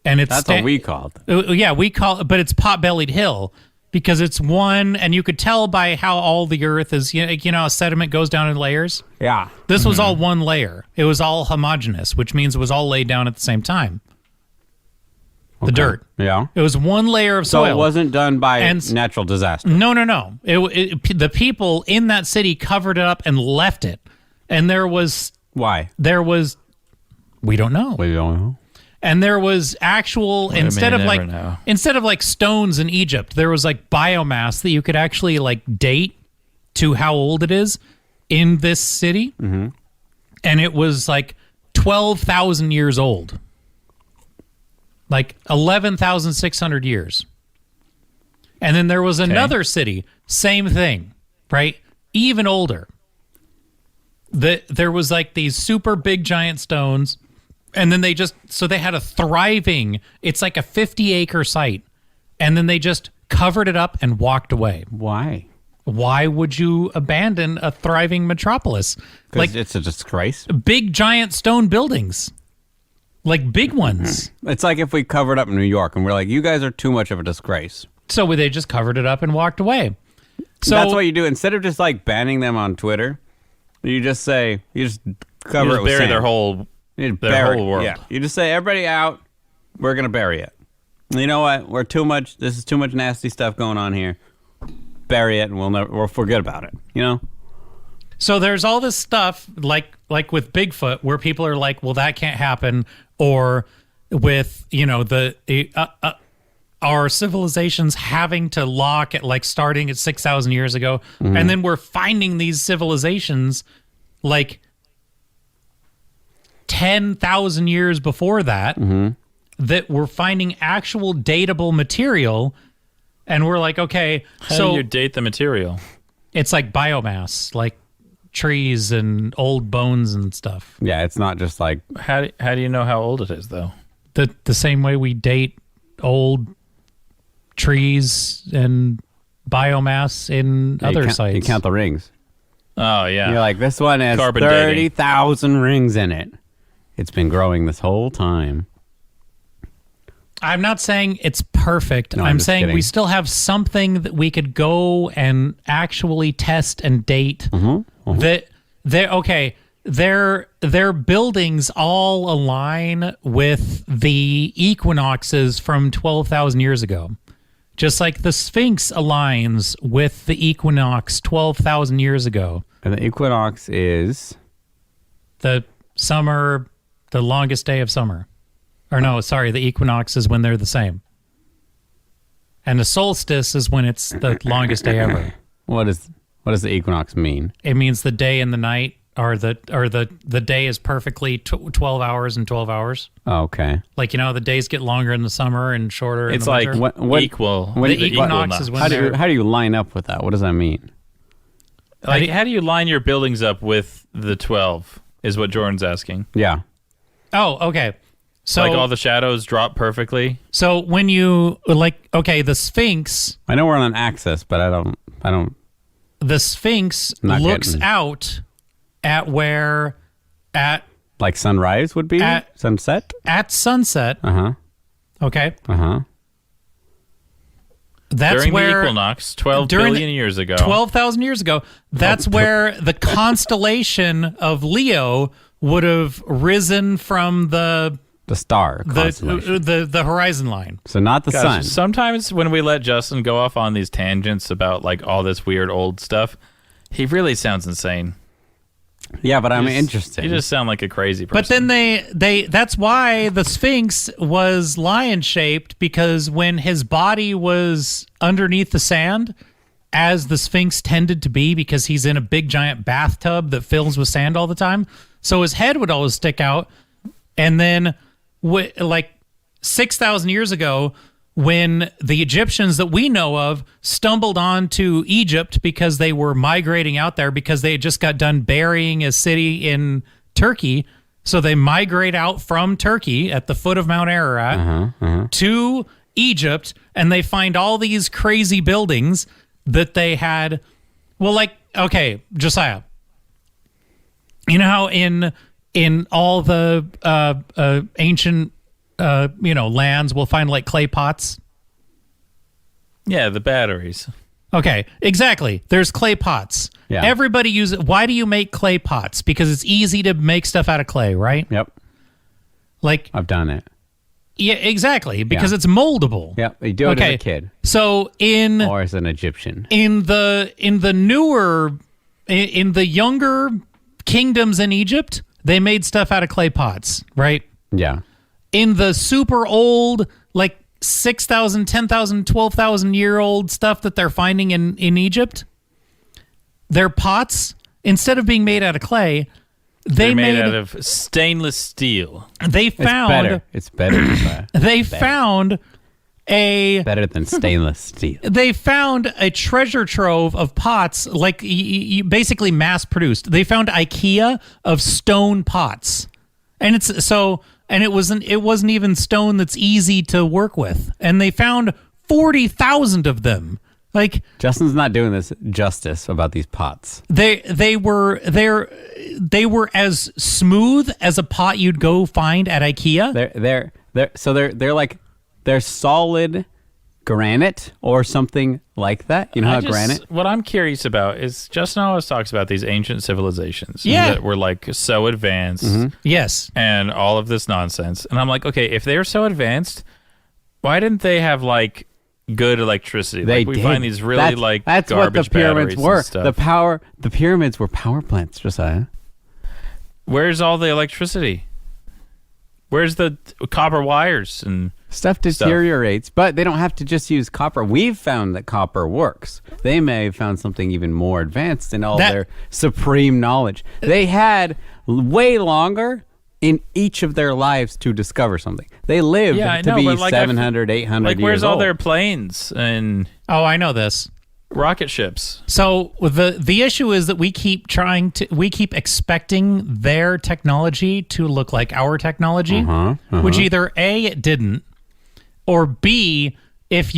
And it's That's what we called. Yeah, we call it, but it's pot-bellied hill because it's one, and you could tell by how all the earth is, how sediment goes down in layers. Yeah. This was all one layer. It was all homogeneous, which means it was all laid down at the same time. The dirt. Yeah. It was one layer of So soil. it wasn't done by And- natural disaster. No. The people in that city covered it up and left it. And Why? we don't know. We don't know. And there was actual may instead never know. of like stones in Egypt, there was like biomass that you could actually like date to how old it is in this city. Mm-hmm. And it was like 12,000 years old. Like 11,600 years. And then there was another city, same thing, right? Even older. There was like these super big giant stones. And then they had a thriving, it's like a 50-acre site. And then they just covered it up and walked away. Why? Why would you abandon a thriving metropolis? Because Like it's a disgrace. big giant stone buildings. Like big ones. It's like if we covered up New York and we're like, you guys are too much of a disgrace. So they just covered it up and walked away. So That's what you do. Instead of just like banning them on Twitter, you just cover You it just with bury sand. their whole You their bury whole it. world. Yeah. You just say, everybody out. We're going to bury it. You know what? We're too much. This is too much nasty stuff going on here. Bury it and we'll forget about it. You know? So there's all this stuff like with Bigfoot where people are like, well, that can't happen. or with, our civilizations having to lock at like starting at 6,000 years ago. And then we're finding these civilizations like 10,000 years before that, that we're finding actual datable material. And we're like, okay, How so do you date the material? it's like biomass, like trees and old bones and stuff. Yeah, it's not just like How do you know how old it is, though? The same way we date old trees and biomass in other sites. You count the rings. Oh, yeah. You're like, this one has Carbon dating. 30,000 rings in it. It's been growing this whole time. I'm not saying it's perfect. No, I'm just saying kidding. we still have something that we could go and actually test and date. That their buildings all align with the equinoxes from 12,000 years ago. Just like the Sphinx aligns with the equinox 12,000 years ago. And the equinox is... The summer, the longest day of summer. Or no, sorry, the equinox is when they're the same. And the solstice is when it's the longest day ever. What does the equinox mean? It means the day and the night are the day is perfectly 12 hours and 12 hours. Oh, okay. Like, the days get longer in the summer and shorter in It's the like winter. What- equal. when- The equinox is when How they're... do you line up with that? What does that mean? How do you line your buildings up with the 12 is what Jordan's asking. Yeah. Oh, okay. So, Like all the shadows drop perfectly? so when you, the Sphinx... I know we're on an axis, but I don't... The Sphinx Not looks getting- out at where... Like sunrise would be? Sunset? At sunset, Uh-huh. okay? Uh-huh. That's During where... the equinox, 12 during billion the- years ago. 12,000 years ago, that's where the constellation of Leo would have risen from the star constellation. the horizon line. So not the Gosh, sun. sometimes when we let Justin go off on these tangents about like all this weird old stuff, he really sounds insane. Yeah, but I'm You just- interested. You just sound like a crazy person. But then they that's why the Sphinx was lion shaped, because when his body was underneath the sand, as the Sphinx tended to be, because he's in a big giant bathtub that fills with sand all the time, so his head would always stick out. And then like 6,000 years ago, when the Egyptians that we know of stumbled onto Egypt because they were migrating out there because they had just got done burying a city in Turkey. So they migrate out from Turkey at the foot of Mount Ararat to Egypt, and they find all these crazy buildings that they had. Well, like, okay, Josiah, you know how in all the ancient lands we'll find like clay pots? yeah, the batteries. Okay, exactly. There's clay pots. Yeah. Everybody uses. Why do you make clay pots? Because it's easy to make stuff out of clay, right? Yep. Like, I've done it. yeah, exactly. Because Yeah. it's moldable. Yep. You do it Okay. as a kid So or as an Egyptian. in the younger kingdoms in Egypt, they made stuff out of clay pots, right? Yeah. In the super old, like 6,000, 10,000, 12,000 year old stuff that they're finding in Egypt, their pots, instead of being made out of clay, They're made out of stainless steel. they It's found better. It's better than that. they found Better than stainless steel. they found a treasure trove of pots, like basically mass produced. They found IKEA of stone pots, and it wasn't even stone that's easy to work with. And they found 40,000 of them. Like, Justin's not doing this justice about these pots. they were as smooth as a pot you'd go find at IKEA. They're solid granite or something like that. You know how granite? What I'm curious about is Justin always talks about these ancient civilizations Yeah. that were like so advanced Yes. and all of this nonsense. And I'm like, okay, if they were so advanced, why didn't they have like good electricity? They Like, we did. find these really like that's what the garbage pyramids batteries were. and stuff. The pyramids were power plants, Josiah. Where's all the electricity? Where's the copper wires and Stuff deteriorates, but they don't have to just use copper. We've found that copper works. They may have found something even more advanced in all their supreme knowledge. They had way longer in each of their lives to discover something. They lived to be 700, 800 years old. Where's all their planes and I know this. rocket ships? So the issue is that we keep expecting their technology to look like our technology, which either A, it didn't, or B, if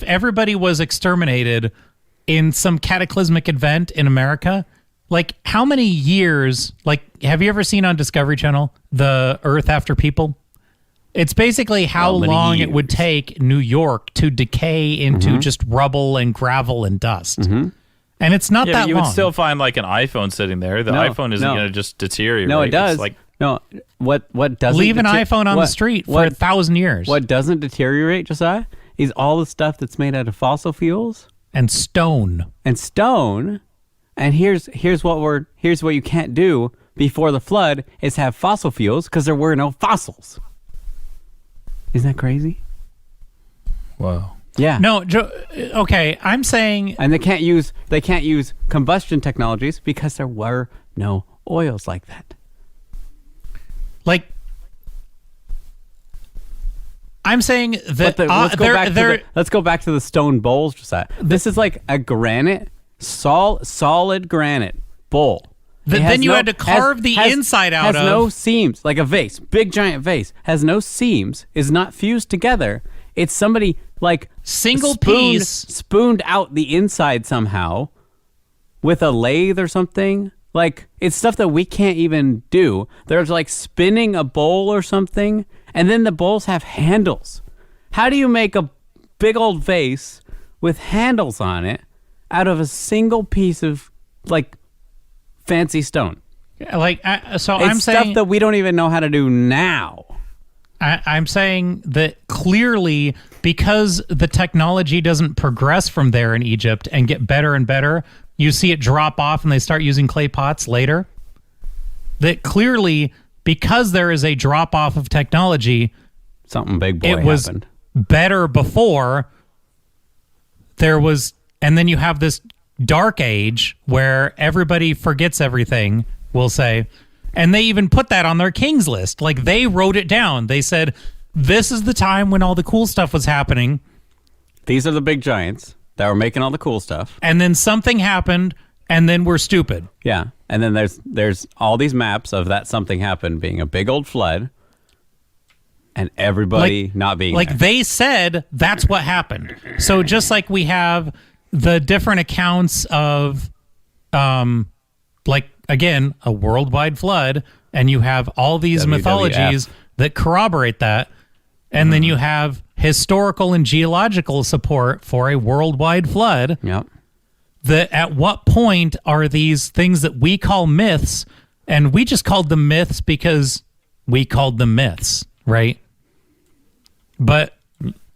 everybody was exterminated in some cataclysmic event in America, like how many years, like have you ever seen on Discovery Channel, The Earth After People? It's basically how long it would take New York to decay into just rubble and gravel and dust. And it's not that long. You would still find like an iPhone sitting there. The iPhone isn't going to just deteriorate. No, it does. It's like, what doesn't leave an iPhone on the street for 1,000 years. What doesn't deteriorate, Josiah, is all the stuff that's made out of fossil fuels and stone. And here's what you can't do before the flood is have fossil fuels because there were no fossils. Isn't that crazy? Wow. Yeah. No, okay, I'm saying... And they can't use combustion technologies because there were no oils like that. Like, I'm saying that... let's go back to the stone bowls, Josiah. This is like a granite, solid granite bowl. Then you had to carve the inside out of. Has no seams, like a vase, big giant vase, has no seams, is not fused together. It's somebody like spooned out the inside somehow with a lathe or something. Like it's stuff that we can't even do. There's like spinning a bowl or something, and then the bowls have handles. How do you make a big old vase with handles on it out of a single piece of like fancy stone? Like, I'm saying stuff that we don't even know how to do now. I'm saying that clearly because the technology doesn't progress from there in Egypt and get better and better, you see it drop off and they start using clay pots later. That clearly, because there is a drop off of technology, something big boy happened. It was better before there was, and then you have this dark age where everybody forgets everything, we'll say, and they even put that on their king's list. Like they wrote it down. They said, this is the time when all the cool stuff was happening. These are the big giants that were making all the cool stuff. And then something happened, and then we're stupid. Yeah, and then there's all these maps of that something happened being a big old flood, and everybody not being like there. They said that's what happened. So just like we have the different accounts of, like again, a worldwide flood, and you have all these mythologies that corroborate that, and then you have historical and geological support for a worldwide flood. Yep. That at what point are these things that we call myths, and we just called them myths because we called them myths, right? But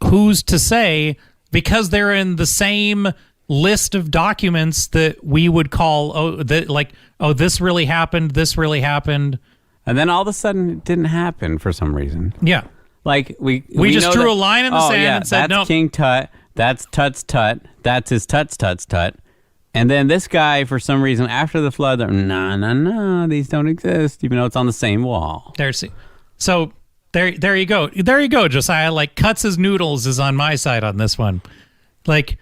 who's to say, because they're in the same list of documents that we would call, this really happened, this really happened. And then all of a sudden it didn't happen for some reason. Yeah. Like we just drew a line in the sand and said, no. That's King Tut, that's Tut's Tut, that's his Tut's Tut. And then this guy, for some reason, after the flood, no, these don't exist, even though it's on the same wall. So there you go. There you go, Josiah. Like, Cuts' Noodles is on my side on this one. Like,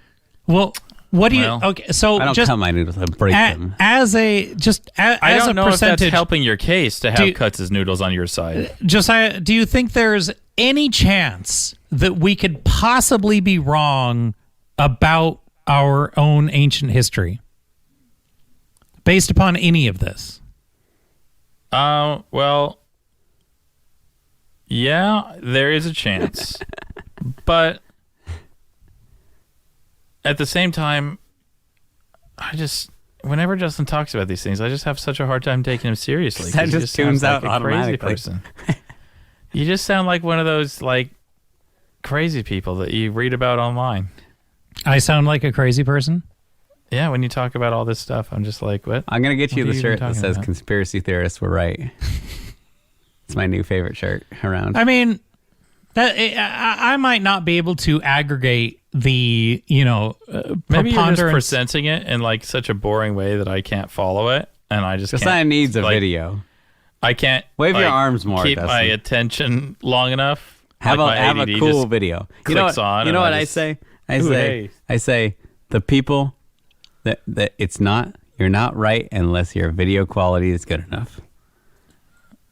well, what do you... Okay, so I don't cut my noodles, I break them. I don't know if that's helping your case to have Cuts' Noodles on your side. Josiah, do you think there's any chance that we could possibly be wrong about our own ancient history based upon any of this? Well, yeah, there is a chance. But at the same time, whenever Justin talks about these things, I just have such a hard time taking him seriously. That just tunes out automatically. Crazy person. You just sound like one of those like crazy people that you read about online. I sound like a crazy person? Yeah, when you talk about all this stuff, I'm just like, what? I'm going to get you the shirt that says conspiracy theorists were right. It's my new favorite shirt around. I mean, that I might not be able to aggregate the Maybe you're just preponderance. presenting it in like such a boring way that I can't follow it, and I just Josiah can't, needs a like, video. I can't Wave your arms more, Keep Dustin. my attention long enough. Have Like, my a ADD cool just video. clicks on. You know and what I just- say? Ooh, hey. I say the people that you're not right unless your video quality is good enough.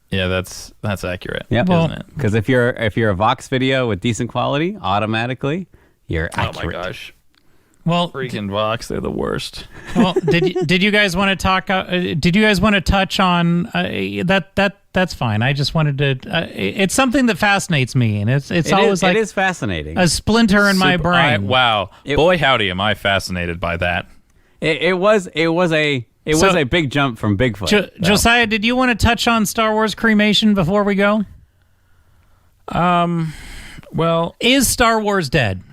Yeah, that's accurate. Yep. Isn't it? Because if you're a Vox video with decent quality, automatically you're accurate. Oh my gosh. Well, Freaking Vox, they're the worst. well, did you guys want to talk? Did you guys want to touch on that? That's fine. I just wanted to. It's something that fascinates me, and it's always like it is fascinating. a splinter in my brain. Wow. Boy, howdy, am I fascinated by that. It was a big jump from Bigfoot. though. Josiah, did you want to touch on Star Wars cremation before we go? Well, Is Star Wars dead?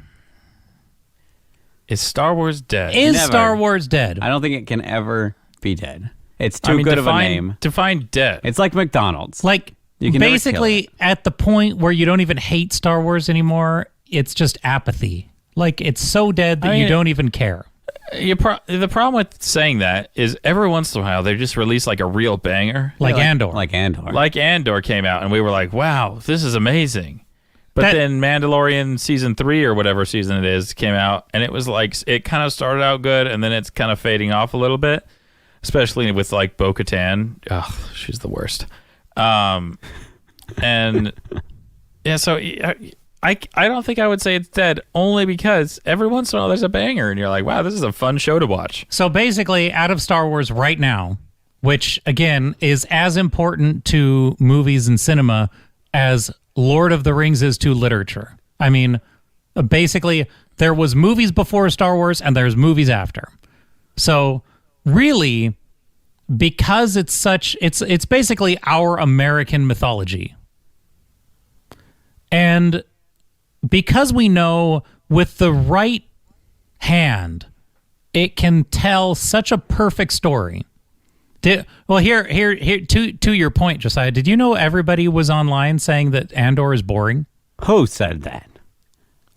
is Star Wars dead? Is Never. Star Wars dead? I don't think it can ever be dead. It's too good of a name. Define dead. It's like McDonald's. Like, You can never basically, kill at the point where you don't even hate Star Wars anymore, it's just apathy. Like, it's so dead that I you mean- don't even care. The problem with saying that is every once in a while they just release like a real banger. Like Andor. Like Andor. Like Andor came out, and we were like, wow, this is amazing. But That- then Mandalorian season 3 or whatever season it is came out, and it was like, it kind of started out good, and then it's kind of fading off a little bit, especially with like Bo-Katan. Ugh, she's the worst. And yeah, so I don't think I would say it's dead, only because every once in a while there's a banger, and you're like, wow, this is a fun show to watch. So basically, out of Star Wars right now, which again is as important to movies and cinema as Lord of the Rings is to literature. I mean, basically, there was movies before Star Wars and there's movies after. So really, because it's basically our American mythology. And because we know with the right hand, it can tell such a perfect story. Here, to your point, Josiah, did you know everybody was online saying that Andor is boring? Who said that?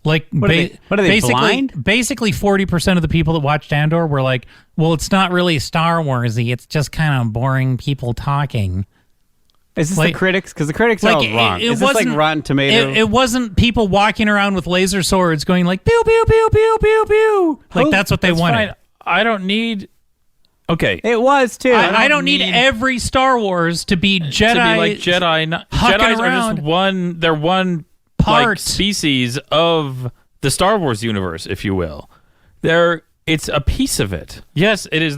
Like, What are they basically, blind? basically 40% of the people that watched Andor were like, well, it's not really Star Warsy. It's just kind of boring people talking. Is this Like- the critics? Because the critics are all wrong. Is this like wasn't- Rotten Tomatoes? It wasn't people walking around with laser swords going like, pew, pew, pew, pew, pew, pew. Like, that's what they That's wanted. fine. I don't need... Okay. It was too. I don't need every Star Wars to be Jedi. to be like Jedi. hucking Jedis are around. just one. They're one Part. like species of the Star Wars universe, if you will. It's a piece of it. Yes, it is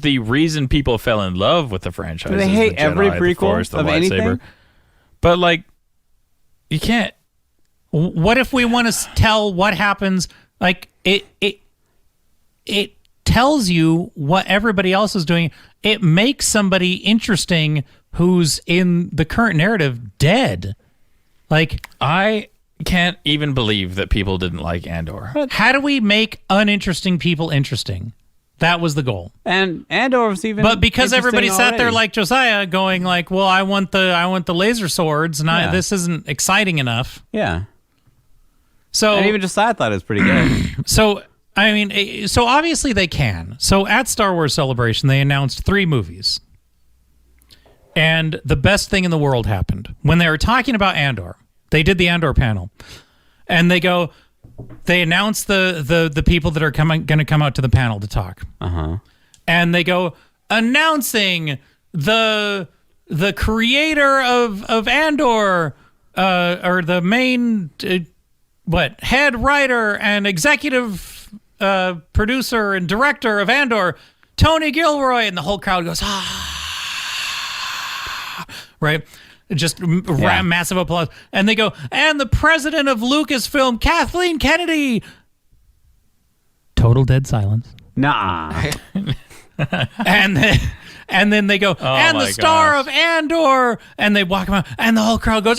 the reason people fell in love with the franchise. Do they is hate the every Jedi, the prequel Force, the of lightsaber. anything? But like, you can't. What if we want to tell what happens? Like it tells you what everybody else is doing. It makes somebody interesting who's in the current narrative dead. Like, I can't even believe that people didn't like Andor. how do we make uninteresting people interesting? That was the goal. And Andor was even. But because everybody interesting sat there already. like Josiah, going like, "Well, I want the laser swords, and Yeah. this isn't exciting enough." Yeah. So And even Josiah thought it was pretty good. So, I mean, so obviously they can. So at Star Wars Celebration, they announced 3 movies. And the best thing in the world happened. When they were talking about Andor, they did the Andor panel. And they announced the people that are going to come out to the panel to talk. Uh-huh. And they go, announcing the creator of Andor, or the main... head writer and executive producer and director of Andor, Tony Gilroy, and the whole crowd goes, right? Just massive applause. And they go, and the president of Lucasfilm, Kathleen Kennedy. Total dead silence. Nah. And then they go, and the my star gosh. of Andor. And they walk around, and the whole crowd goes,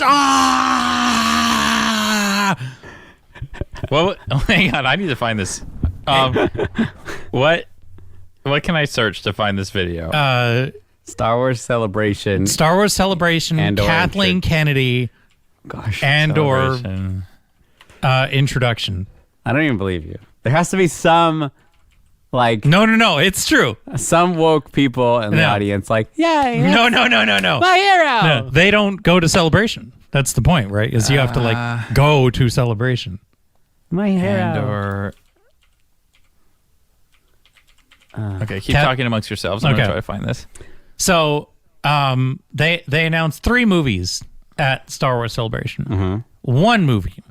Well, hang on. I need to find this. What can I search to find this video? Star Wars Celebration. Star Wars Celebration, And/or Kathleen Kennedy, Gosh. and/or Celebration. introduction. I don't even believe you. There has to be some, like, No, it's true. some woke people in the No. audience, like, yay, No. my hero. No, they don't go to Celebration. That's the point, right? Is you have to like go to Celebration. My hero. And/or. Okay, keep Cat- talking amongst yourselves. I'm Okay. gonna try to find this. So they announced 3 movies at Star Wars Celebration. Mm-hmm. One movie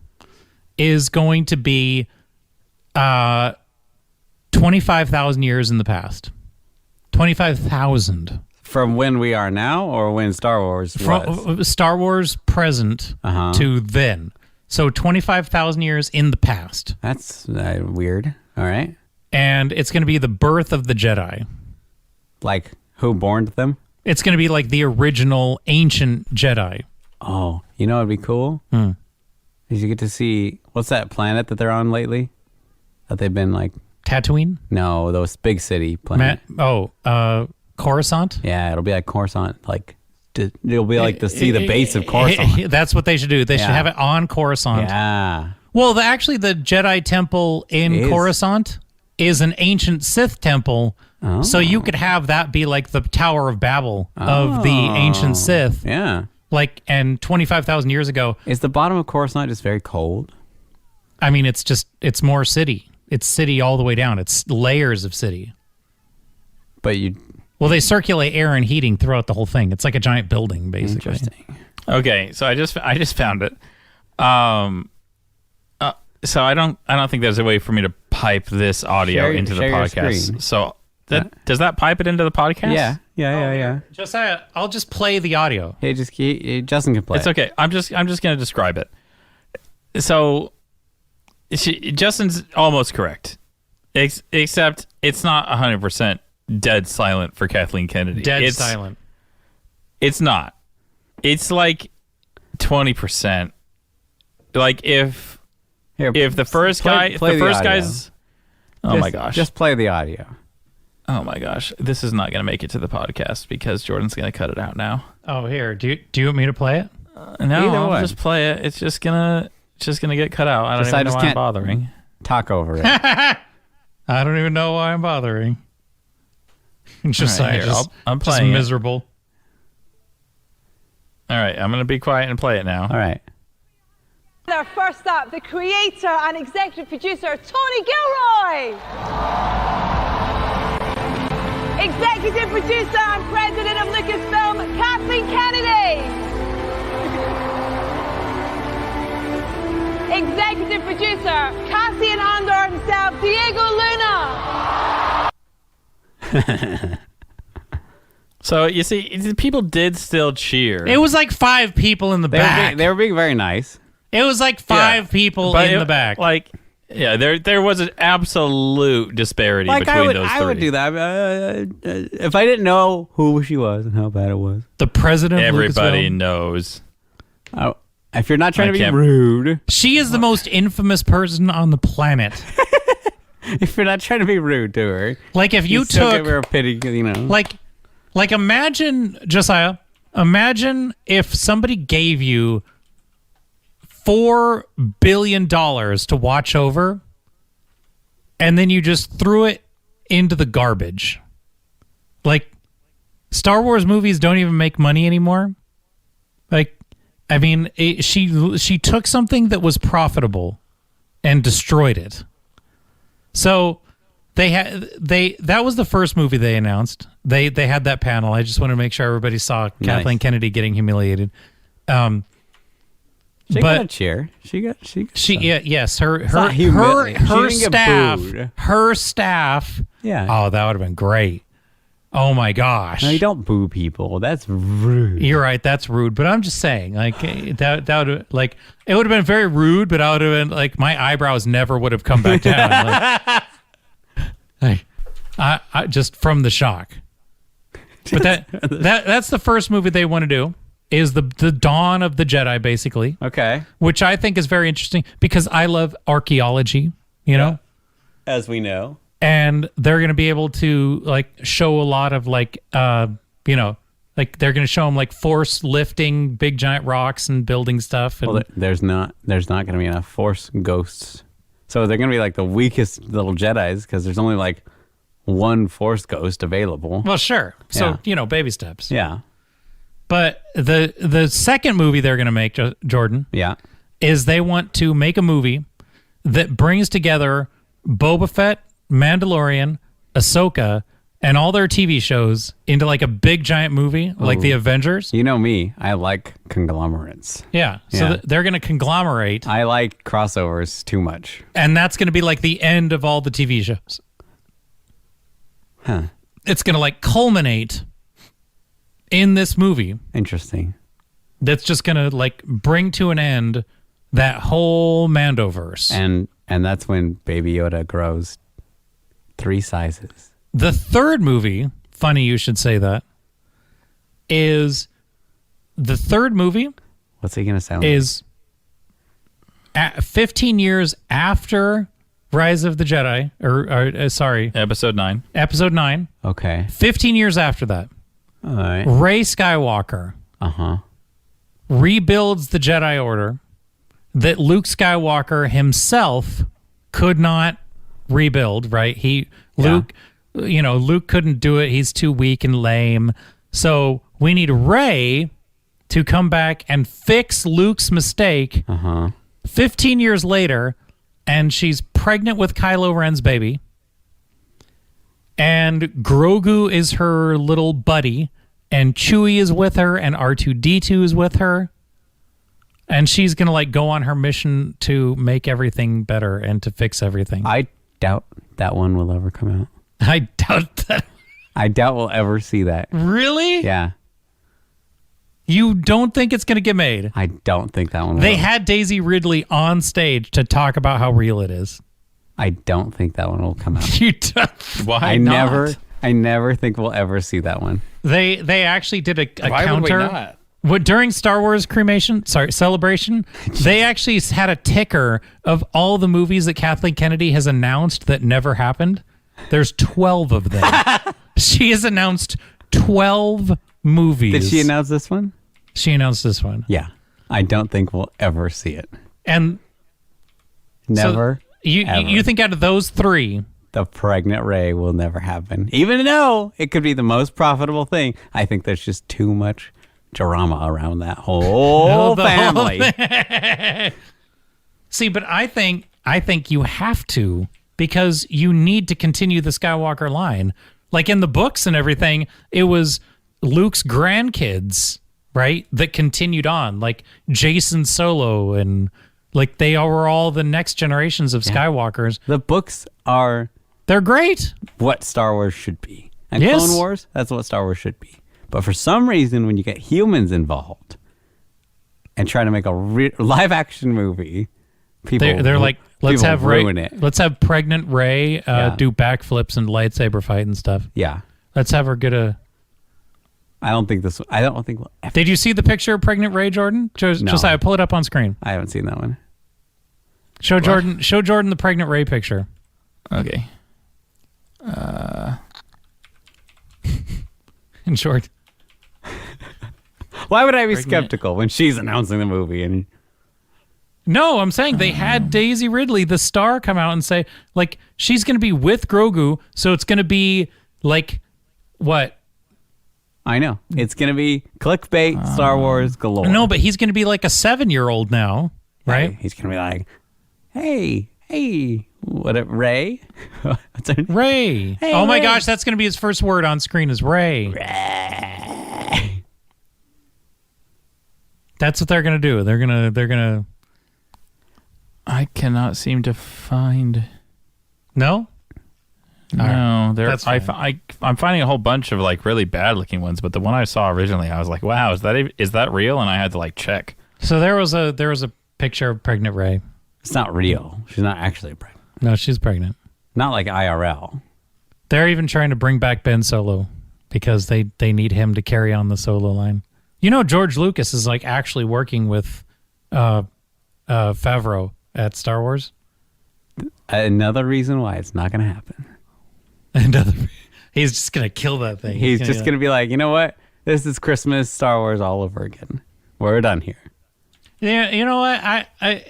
is going to be 25,000 years in the past. 25,000 From when we are now, or when Star Wars was? from Star Wars present Uh-huh. to then. So 25,000 years in the past. That's weird. All right. And it's going to be the birth of the Jedi. Like, who born them? It's going to be like the original ancient Jedi. Oh, you know what'd be cool? Is you get to see, what's that planet that they're on lately? That they've been like, Tatooine? no, those big city planet. Coruscant? Yeah, it'll be like Coruscant. Like, it'll be like to see the base of Coruscant. That's what they should do. They should Yeah. have it on Coruscant. Yeah. Well, actually, the Jedi temple in Is. Coruscant is an ancient Sith temple. Oh. So you could have that be like the Tower of Babel of the ancient Sith. Yeah. Like, and 25,000 years ago, Is the bottom of Coruscant just very cold? I mean, it's more city. It's city all the way down. It's layers of city. But you, Well, they circulate air and heating throughout the whole thing. It's like a giant building, basically. interesting. Okay, so I just found it. So I don't think there's a way for me to pipe this audio into the share your podcast. screen. So does that pipe it into the podcast? Yeah. Josiah, I'll just play the audio. Hey, Justin can play. It's okay. I'm just going to describe it. So Justin's almost correct, except it's not 100% dead silent for Kathleen Kennedy. Dead silent. It's not. It's like 20%. Like if the first play the audio. guy's, my gosh, Just play the audio. oh my gosh, this is not going to make it to the podcast because Jordan's going to cut it out now. Oh, here. Do you want me to play it? No, Either I'll way. just play it. It's just gonna get cut out. I don't even know why I'm bothering. Talk over it. I don't even know why I'm bothering. Josiah, here, I'm playing it. miserable. All right, I'm going to be quiet and play it now. All right. First up, the creator and executive producer, Tony Gilroy. Executive producer and president of Lucasfilm, Kathleen Kennedy. Executive producer, Cassian Andor himself, Diego Luna. So you see, people did still cheer. It was like 5 people in the back. They were being very nice. It was like 5 people But in the back. Like, yeah, there was an absolute disparity Like between those three. I would do that if I didn't know who she was and how bad it was. The president of Everybody Lucasfilm. knows. Oh, if you're not trying I to be can't- rude, She is the most infamous person on the planet. if you're not trying to be rude to her, Like if you still took give her a pity, like imagine, Josiah, imagine if somebody gave you $4 billion to watch over and then you just threw it into the garbage. Like, Star Wars movies don't even make money anymore. Like, I mean, she took something that was profitable and destroyed it. So that was the first movie they announced. They had that panel. I just want to make sure everybody saw Kathleen Kennedy getting humiliated. she got a cheer. Her staff. Yeah. Oh, that would have been great. Oh my gosh. No, you don't boo people. That's rude. You're right. That's rude. But I'm just saying, like that would like it would have been very rude. But I would have been like my eyebrows never would have come back down. Like, I just from the shock. But that's the first movie they want to do is the dawn of the Jedi, basically. Okay. Which I think is very interesting because I love archaeology. You know. As we know. And they're going to be able to like show a lot of like you know, like they're going to show him like force lifting big giant rocks and building stuff. And Well, there's not going to be enough Force ghosts. So they're going to be like the weakest little Jedis because there's only like one Force ghost available. well, sure. So, Yeah. you know, baby steps. Yeah. But the second movie they're going to make, Jordan, Yeah. is they want to make a movie that brings together Boba Fett, Mandalorian, Ahsoka, and all their TV shows into like a big giant movie, like the Avengers. You know me. I like conglomerates. Yeah. So Yeah. they're going to conglomerate, I like crossovers too much. and that's going to be like the end of all the TV shows. Huh. It's going to like culminate in this movie Interesting. that's just going to like bring to an end that whole Mandoverse. And that's when Baby Yoda grows 3 sizes. The third movie, funny you should say that, is the third movie What's he gonna sound like? is 15 years after Rise of the Jedi, or sorry, Episode 9. Episode 9. Okay. 15 years after that, All right. Rey Skywalker Uh-huh. rebuilds the Jedi Order that Luke Skywalker himself could not rebuild, right? Luke couldn't do it. He's too weak and lame. So we need Rey to come back and fix Luke's mistake Uh-huh. 15 years later, and she's pregnant with Kylo Ren's baby. And Grogu is her little buddy, and Chewie is with her, and R2-D2 is with her. And she's going to like go on her mission to make everything better and to fix everything. I doubt that one will ever come out. I doubt that. I doubt we'll ever see that. Really? Yeah. You don't think it's going to get made? I don't think that one will. They had Daisy Ridley on stage to talk about how real it is. I don't think that one will come out. You don't. Why I not? never think we'll ever see that one. They actually did a Why would we counter. not? What, during Star Wars celebration, they actually had a ticker of all the movies that Kathleen Kennedy has announced that never happened. There's 12 of them. She has announced 12 movies. Did she announce this one? She announced this one. Yeah. I don't think we'll ever see it. And Never. so you ever. think out of those 3, The pregnant Rey will never happen. Even though it could be the most profitable thing, I think there's just too much drama around that whole The whole family. see, but I think you have to, because you need to continue the Skywalker line. Like in the books and everything, it was Luke's grandkids, right, that continued on, like Jason Solo, and like they were all the next generations of Skywalkers. The books are They're great. what Star Wars should be. And Yes. Clone Wars, that's what Star Wars should be. But for some reason, when you get humans involved and try to make a live action movie, people They're like, let's people have Rey, ruin it. let's have pregnant Rey Yeah. do backflips and lightsaber fight and stuff. Yeah. Let's have her get a. I don't think we'll ever. Did you see the picture of pregnant Rey, Jordan? No. Josiah, pull it up on screen. I haven't seen that one. Show Jordan the pregnant Rey picture. Okay. In short. Why would I be Pregnant. skeptical when she's announcing the movie? And No, I'm saying they had Daisy Ridley, the star, come out and say, like, she's going to be with Grogu, so it's going to be, like, what? I know it's gonna be clickbait, Star Wars galore. No, but he's going to be like a 7-year-old now, right? He's gonna be like, hey, what? Ray? What's her name? Ray. Hey, oh, my Ray. gosh, that's going to be his first word on screen is Ray. That's what they're going to do. They're going to... I cannot seem to find. No? No, there. That's fine. I'm finding a whole bunch of like really bad looking ones, but the one I saw originally, I was like, "Wow, is that real?" And I had to like check. So there was a picture of pregnant Ray. It's not real. She's not actually pregnant. No, she's pregnant. Not like IRL. They're even trying to bring back Ben Solo because they need him to carry on the Solo line. You know, George Lucas is like actually working with Favreau at Star Wars. Another reason why it's not gonna happen. He's just gonna kill that thing. He's just going to be like, you know what? This is Christmas Star Wars all over again. We're done here. Yeah, you know what? I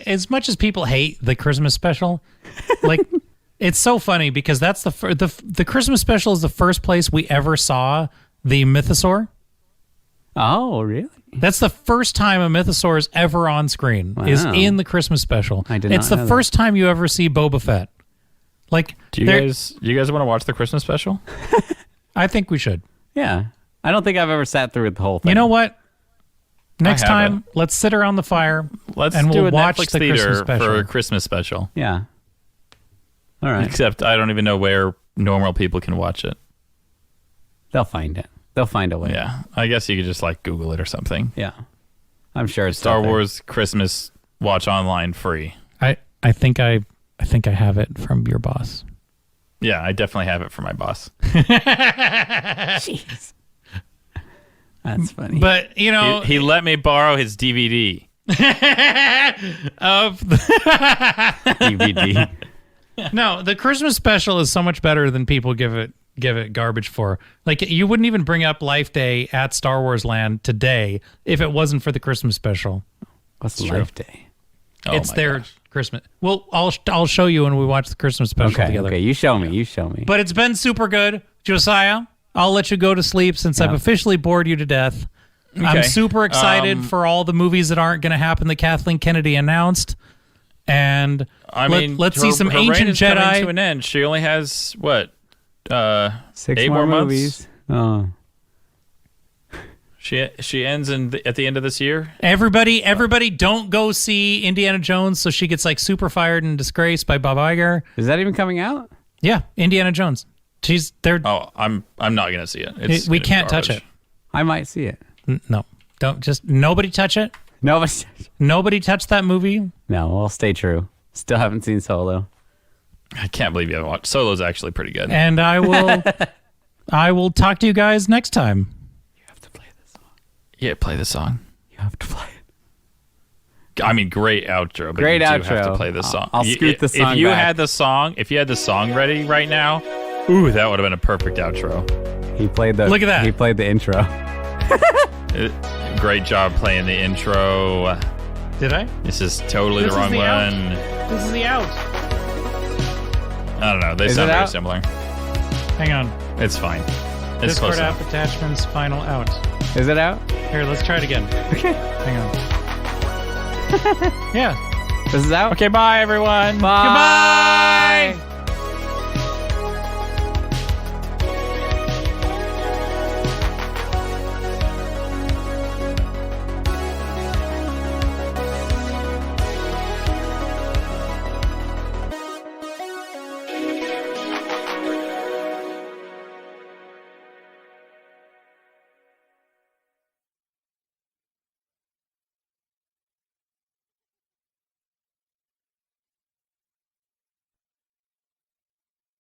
as much as people hate the Christmas special, like it's so funny because that's the Christmas special is the first place we ever saw the mythosaur. Oh, really? That's the first time a mythosaur is ever on screen. Is in the Christmas special. I did not It's the know first time you ever see Boba Fett. Like, Do you guys want to watch the Christmas special? I think we should. Yeah. I don't think I've ever sat through the whole thing. You know what? Next haven't. time, let's sit around the fire Let's and do we'll a watch Netflix the Christmas theater special. for a Christmas special. Yeah. All right. Except I don't even know where normal people can watch it. They'll find it. They'll find a way. Yeah, I guess you could just like Google it or something. Yeah. I'm sure it's Star out there. Wars Christmas watch online free. I think I have it from your boss. Yeah, I definitely have it for my boss. Jeez. That's funny. But you know, He let me borrow his DVD. of DVD. no, the Christmas special is so much better than people give it garbage for. Like, you wouldn't even bring up Life Day at Star Wars Land today if it wasn't for the Christmas special. What's true. Life Day? Oh It's my their gosh. Christmas. Well, I'll show you when we watch the Christmas special Okay. together. Okay. You show me. You show me. But it's been super good, Josiah. I'll let you go to sleep since I've officially bored you to death. I'm Okay. super excited for all the movies that aren't going to happen that Kathleen Kennedy announced. And I mean, let's see some her reign ancient is coming Jedi. to an end. She only has what? 6 8 more months? movies. Oh. She ends at the end of this year. Everybody, don't go see Indiana Jones so she gets like super fired and disgraced by Bob Iger. Is that even coming out? Yeah, Indiana Jones. They're Oh, I'm not gonna see it. It's we gonna be can't touch garbage. it. I might see it. No, don't just nobody touch it. No, but Nobody touch that movie. no, I'll stay true. Still haven't seen Solo. I can't believe you haven't watched. Solo's actually pretty good. And I will talk to you guys next time. You have to play this song. Yeah, play the song. You have to play it. I mean, great outro. But Great you do have outro. to play this song. I'll scoot the song If you back. had the song, ready right now, ooh, that would have been a perfect outro. He played the. Look at that. He played the intro. Great job playing the intro. Did I? This is totally This the is wrong the out. one. This is the out. I don't know. They Is sound it very out? similar. Hang on. It's fine. It's Discord close app enough. attachments final out. Is it out? Here, let's try it again. Okay. Hang on. Yeah. This is out. Okay, bye everyone. Bye. Goodbye.